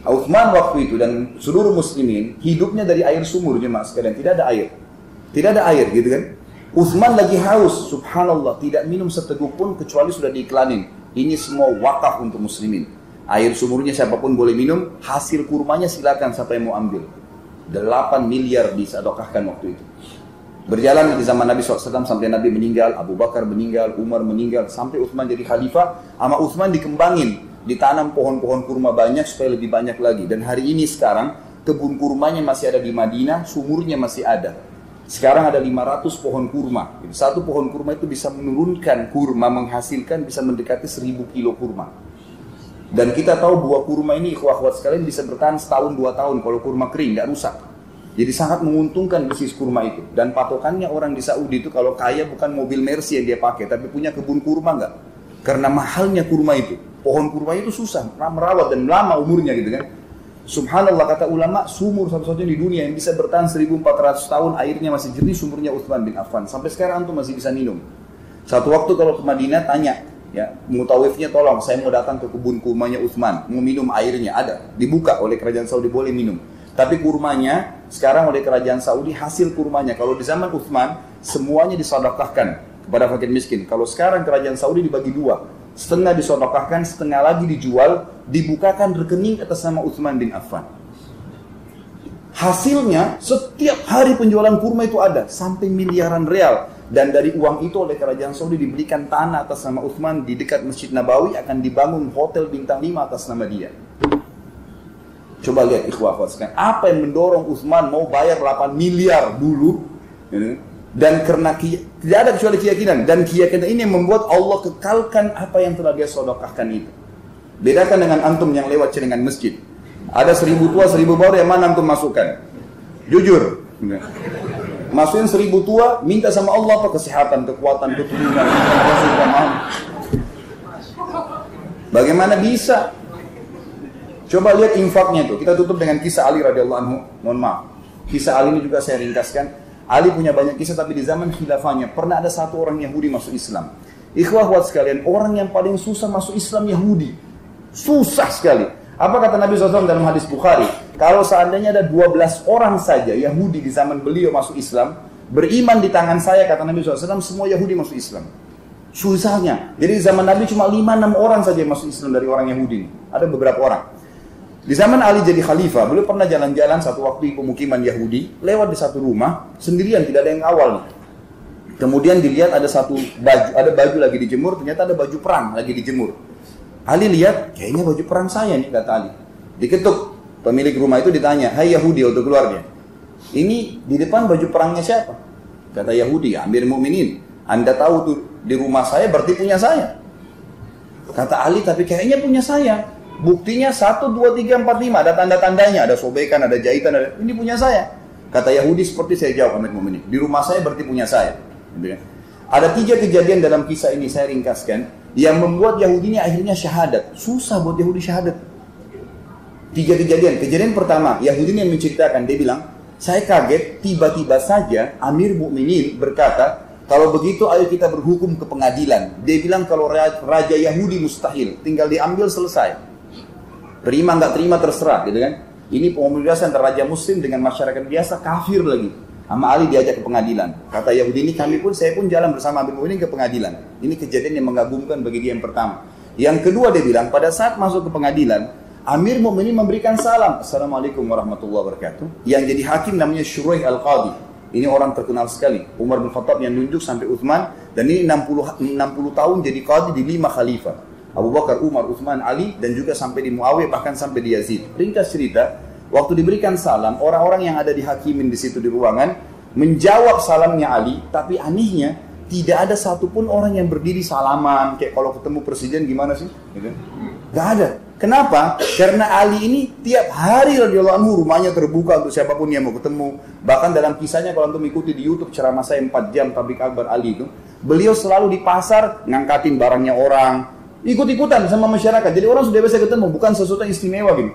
Speaker 2: Uthman waktu itu dan seluruh muslimin hidupnya dari air sumur, jemaah sekalian. Tidak ada air. Tidak ada air gitu kan. Uthman lagi haus, subhanallah, tidak minum seteguk pun kecuali sudah diiklanin. Ini semua wakaf untuk muslimin. Air sumurnya siapapun boleh minum, hasil kurmanya silakan siapa yang mau ambil. 8 miliar disedekahkan waktu itu. Berjalan di zaman Nabi SAW sampai Nabi meninggal, Abu Bakar meninggal, Umar meninggal, sampai Uthman jadi khalifah. Sama Uthman dikembangin, ditanam pohon-pohon kurma banyak supaya lebih banyak lagi. Dan hari ini sekarang kebun kurmanya masih ada di Madinah, sumurnya masih ada. Sekarang ada 500 pohon kurma. Satu pohon kurma itu bisa menurunkan kurma, menghasilkan bisa mendekati 1000 kilo kurma. Dan kita tahu buah kurma ini, ikhwah-ikhwat sekalian, bisa bertahan setahun 2 tahun kalau kurma kering, nggak rusak. Jadi sangat menguntungkan bisnis kurma itu. Dan patokannya orang di Saudi itu kalau kaya bukan mobil Mercy yang dia pakai, tapi punya kebun kurma nggak. Karena mahalnya kurma itu. Pohon kurma itu susah, merawat dan lama umurnya gitu kan. Subhanallah, kata ulama, sumur satu-satunya di dunia yang bisa bertahan 1400 tahun, airnya masih jernih, sumurnya Uthman bin Affan. Sampai sekarang antum masih bisa minum. Satu waktu kalau ke Madinah tanya, ya, mutawifnya tolong, saya mau datang ke kebun kurmanya Uthman, mau minum airnya, ada. Dibuka oleh kerajaan Saudi, boleh minum. Tapi kurmanya, sekarang oleh kerajaan Saudi, hasil kurmanya, kalau di zaman Uthman, semuanya disedekahkan kepada fakir miskin. Kalau sekarang kerajaan Saudi dibagi 2. Setengah disedekahkan, setengah lagi dijual, dibukakan rekening atas nama Uthman bin Affan. Hasilnya, setiap hari penjualan kurma itu ada, sampai miliaran real. Dan dari uang itu oleh kerajaan Saudi diberikan tanah atas nama Uthman di dekat Masjid Nabawi, akan dibangun hotel bintang 5 atas nama dia. Coba lihat ikhwah sekalian, apa yang mendorong Uthman mau bayar 8 miliar dulu, dan karena tidak ada kecuali keyakinan, dan keyakinan ini yang membuat Allah kekalkan apa yang telah dia sedekahkan itu. Bedakan dengan antum yang lewat celengan masjid, ada 1000 tua 1000 baru, yang mana antum masukkan? Jujur, masukin 1000 tua, minta sama Allah apa? Kesehatan, kekuatan, keturunan. Bagaimana bisa? Coba lihat infaknya itu. Kita tutup dengan kisah Ali radhiyallahu anhu. Mohon maaf, kisah Ali ini juga saya ringkaskan. Ali punya banyak kisah, tapi di zaman khilafahnya pernah ada satu orang Yahudi masuk Islam. Ikhwah sekalian, orang yang paling susah masuk Islam Yahudi. Susah sekali. Apa kata Nabi SAW dalam hadis Bukhari? Kalau seandainya ada 12 orang saja Yahudi di zaman beliau masuk Islam, beriman di tangan saya, kata Nabi SAW, semua Yahudi masuk Islam. Susahnya. Jadi di zaman Nabi cuma 5-6 orang saja yang masuk Islam dari orang Yahudi. Ada beberapa orang. Di zaman Ali jadi khalifah, beliau pernah jalan-jalan satu waktu di pemukiman Yahudi, lewat di satu rumah, sendirian, tidak ada yang awal. Kemudian dilihat ada baju lagi dijemur, ternyata ada baju perang lagi dijemur. Ali lihat, kayaknya baju perang saya nih, kata Ali. Diketuk, pemilik rumah itu ditanya, hai Yahudi, untuk keluar dia. Ini di depan baju perangnya siapa? Kata Yahudi, Amir Mukminin. Anda tahu tuh di rumah saya berarti punya saya. Kata Ali, tapi kayaknya punya saya. Buktinya 1, 2, 3, 4, 5, ada tanda-tandanya, ada sobekan, ada jahitan, ini punya saya. Kata Yahudi, seperti saya jawab Amir Mukminin, di rumah saya berarti punya saya. Ada 3 kejadian dalam kisah ini, saya ringkaskan, yang membuat Yahudi ini akhirnya syahadat. Susah buat Yahudi syahadat. 3 kejadian. Kejadian pertama, Yahudi ini yang menceritakan, dia bilang, saya kaget, tiba-tiba saja Amir Mukminin berkata, kalau begitu ayo kita berhukum ke pengadilan. Dia bilang kalau raja Yahudi mustahil, tinggal diambil selesai. Terima nggak terima terserah, gitu kan? Ini pembebasan antara raja Muslim dengan masyarakat biasa, kafir lagi. Sama Ali diajak ke pengadilan. Kata Yahudi ini, saya pun jalan bersama Amir Mukminin ke pengadilan. Ini kejadian yang mengagumkan bagi dia yang pertama. Yang kedua dia bilang, pada saat masuk ke pengadilan, Amir Mukminin memberikan salam. Assalamualaikum warahmatullahi wabarakatuh. Yang jadi hakim namanya Shuraih Al-Qadi. Ini orang terkenal sekali. Umar bin Khattab yang nunjuk sampai Uthman. Dan ini 60 tahun jadi qadi di 5 khalifah. Abu Bakar, Umar, Uthman, Ali. Dan juga sampai di Muawiyah, bahkan sampai di Yazid. Ringkas cerita, waktu diberikan salam, orang-orang yang ada di hakimin di situ di ruangan menjawab salamnya Ali. Tapi anehnya, tidak ada satupun orang yang berdiri salaman. Kayak kalau ketemu presiden gimana sih? Gitu. Gak ada. Kenapa? Karena Ali ini tiap hari radhiyallahu anhu rumahnya terbuka untuk siapapun yang mau ketemu. Bahkan dalam kisahnya kalau antum ikuti di YouTube ceramah saya 4 jam tablik akbar Ali itu, beliau selalu di pasar ngangkatin barangnya orang, ikut-ikutan sama masyarakat. Jadi orang sudah biasa ketemu, bukan sesuatu yang istimewa gitu.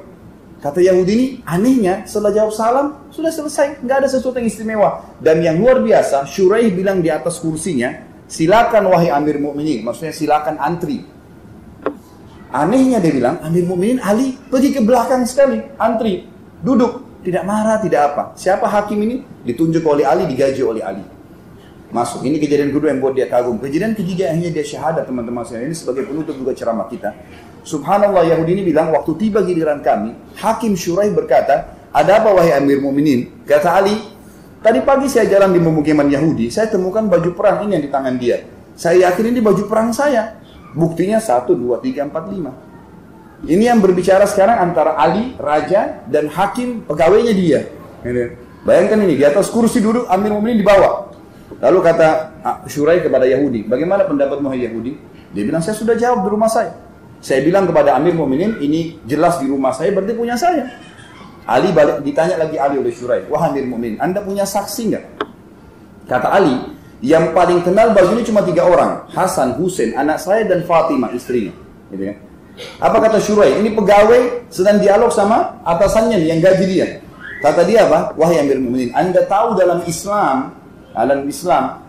Speaker 2: Kata Yahudi ini, anehnya setelah jawab salam sudah selesai, nggak ada sesuatu yang istimewa. Dan yang luar biasa, Shuraih bilang di atas kursinya, silakan wahai Amir Mukminin, maksudnya silakan antri. Anehnya dia bilang, Amir Mukminin Ali pergi ke belakang sekali, antri, duduk, tidak marah, tidak apa. Siapa hakim ini? Ditunjuk oleh Ali, digaji oleh Ali. Masuk, ini kejadian kedua yang buat dia kagum. Kejadian ketiga akhirnya dia syahadat teman-teman sekalian. Ini sebagai penutup juga ceramah kita. Subhanallah, Yahudi ini bilang, waktu tiba giliran kami, Hakim Shuraih berkata, ada apa wahai Amir Mukminin? Kata Ali, tadi pagi saya jalan di pemukiman Yahudi, saya temukan baju perang ini yang di tangan dia. Saya yakin ini baju perang saya. Buktinya 1, 2, 3, 4, 5. Ini yang berbicara sekarang antara Ali, raja, dan hakim pegawainya dia. Bayangkan ini, di atas kursi duduk, Amir Mukminin di bawah. Lalu kata Shuraih kepada Yahudi, bagaimana pendapatmu hai Yahudi? Dia bilang, saya sudah jawab di rumah saya. Saya bilang kepada Amir Mukminin, ini jelas di rumah saya, berarti punya saya. Ali balik, ditanya lagi Ali oleh Shuraih, wah Amir Mukminin, Anda punya saksi nggak? Kata Ali, yang paling kenal baju ini cuma 3 orang, Hasan, Husain, anak saya dan Fatimah istrinya. Gitu kan? Apa kata Shuraih? Ini pegawai sedang dialog sama atasannya nih, yang gaji dia. Kata dia apa? Wahai Amir Mukminin, Anda tahu dalam Islam,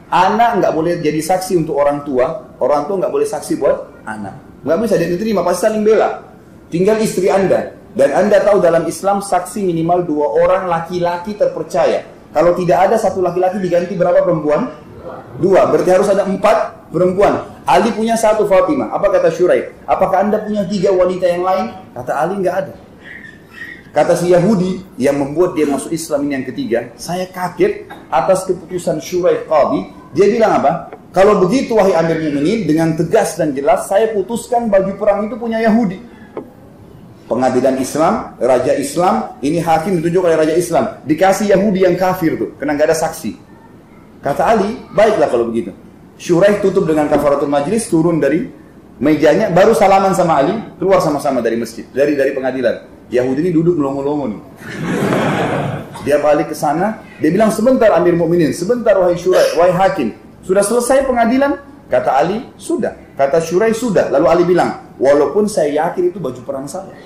Speaker 2: anak nggak boleh jadi saksi untuk orang tua nggak boleh saksi buat anak. Nggak bisa dia diterima, pasti saling bela. Tinggal istri Anda. Dan Anda tahu dalam Islam saksi minimal 2 orang laki-laki terpercaya. Kalau tidak ada 1 laki-laki diganti berapa perempuan? 2, berarti harus ada 4 perempuan. Ali punya 1 Fatimah. Apa kata Shuraih? Apakah Anda punya 3 wanita yang lain? Kata Ali, nggak ada. Kata si Yahudi yang membuat dia masuk Islam ini yang ketiga, saya kaget atas keputusan Shuraih Qadi. Dia bilang apa? Kalau begitu wahai Amir Mukminin, dengan tegas dan jelas saya putuskan baju perang itu punya Yahudi. Pengadilan Islam, Raja Islam, ini hakim ditunjuk oleh Raja Islam. Dikasih Yahudi yang kafir tuh, karena nggak ada saksi. Kata Ali, baiklah kalau begitu. Shuraih tutup dengan kafaratul majlis, turun dari mejanya, baru salaman sama Ali, keluar sama-sama dari masjid, dari pengadilan. Yahudi ini duduk melongo-longo nih. Dia balik ke sana, dia bilang sebentar Amir Mukminin, sebentar wahai Shuraih, wahai hakim, sudah selesai pengadilan? Kata Ali, sudah. Kata Shuraih, sudah. Lalu Ali bilang, walaupun saya yakin itu baju perang saya.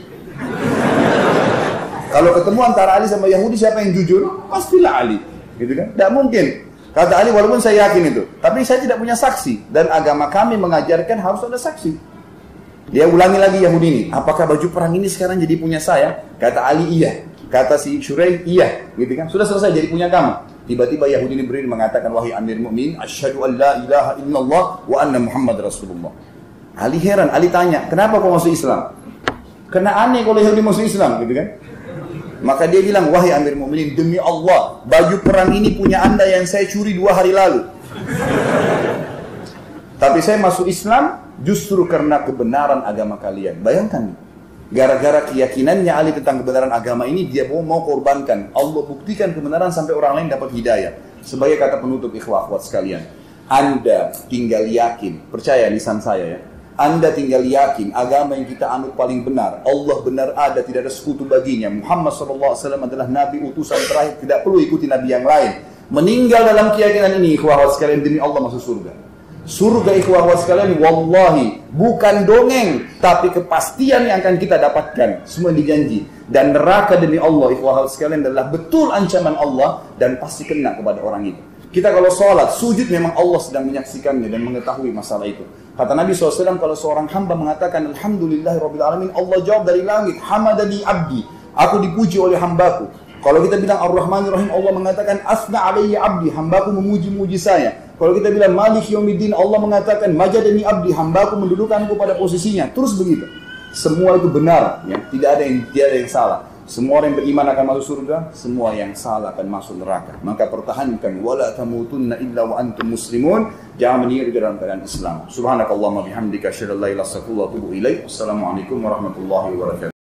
Speaker 2: Kalau ketemu antara Ali sama Yahudi, siapa yang jujur? Pastilah Ali, gitu kan? Tidak mungkin. Kata Ali, walaupun saya yakin itu, tapi saya tidak punya saksi. Dan agama kami mengajarkan harus ada saksi. Dia ulangi lagi Yahudi ini, apakah baju perang ini sekarang jadi punya saya? Kata Ali, iya. Kata si Shuraih, iya. Gitu kan? Sudah selesai jadi punya kamu. Tiba-tiba Yahudi ini berdiri mengatakan, wahai Amir Mukminin, asyhadu an la ilaha illallah wa anna Muhammad Rasulullah. Ali heran, Ali tanya, kenapa kau masuk Islam? Karena aneh kalau Yahudi masuk Islam, gitu kan? Maka dia bilang, wahai Amir Mukminin, demi Allah, baju perang ini punya Anda yang saya curi 2 hari lalu. Tapi saya masuk Islam justru karena kebenaran agama kalian. Bayangkan, gara-gara keyakinannya Ali tentang kebenaran agama ini, dia mau korbankan. Allah buktikan kebenaran sampai orang lain dapat hidayah. Sebagai kata penutup ikhwah sekalian, Anda tinggal yakin, percaya lisan saya ya, Anda tinggal yakin agama yang kita anut paling benar, Allah benar ada, tidak ada sekutu baginya, Muhammad SAW adalah Nabi utusan terakhir, tidak perlu ikuti Nabi yang lain. Meninggal dalam keyakinan ini, ikhwah sekalian, demi Allah masuk surga. Surga ikhwah sekalian, wallahi bukan dongeng, tapi kepastian yang akan kita dapatkan, semua dijanji. Dan neraka demi Allah ikhwah sekalian adalah betul ancaman Allah dan pasti kena kepada orang itu. Kita kalau sholat, sujud memang Allah sedang menyaksikannya dan mengetahui masalah itu. Kata Nabi SAW, kalau seorang hamba mengatakan Alhamdulillahirrabbilalamin, Allah jawab dari langit, Hamadani abdi, aku dipuji oleh hambaku. Kalau kita bilang Ar-Rahmanir-Rahim, Allah mengatakan Asna alayya abdi, hambaku memuji-muji saya. Kalau kita bilang Malik Yaumiddin, Allah mengatakan Majadani abdi, hambaku mendudukanku pada posisinya. Terus begitu. Semua itu benar, ya. Tidak ada yang salah. Semua orang yang beriman akan masuk surga, semua yang salah akan masuk neraka. Maka pertahankan wala tamutunna illa wa antum muslimun. Jangan meninggal dalam keadaan Islam. Subhanakallahumma bihamdika asyhadu an la ilaha illa anta astaghfiruka wa atubu ilaik. Wassalamualaikum warahmatullahi wabarakatuh.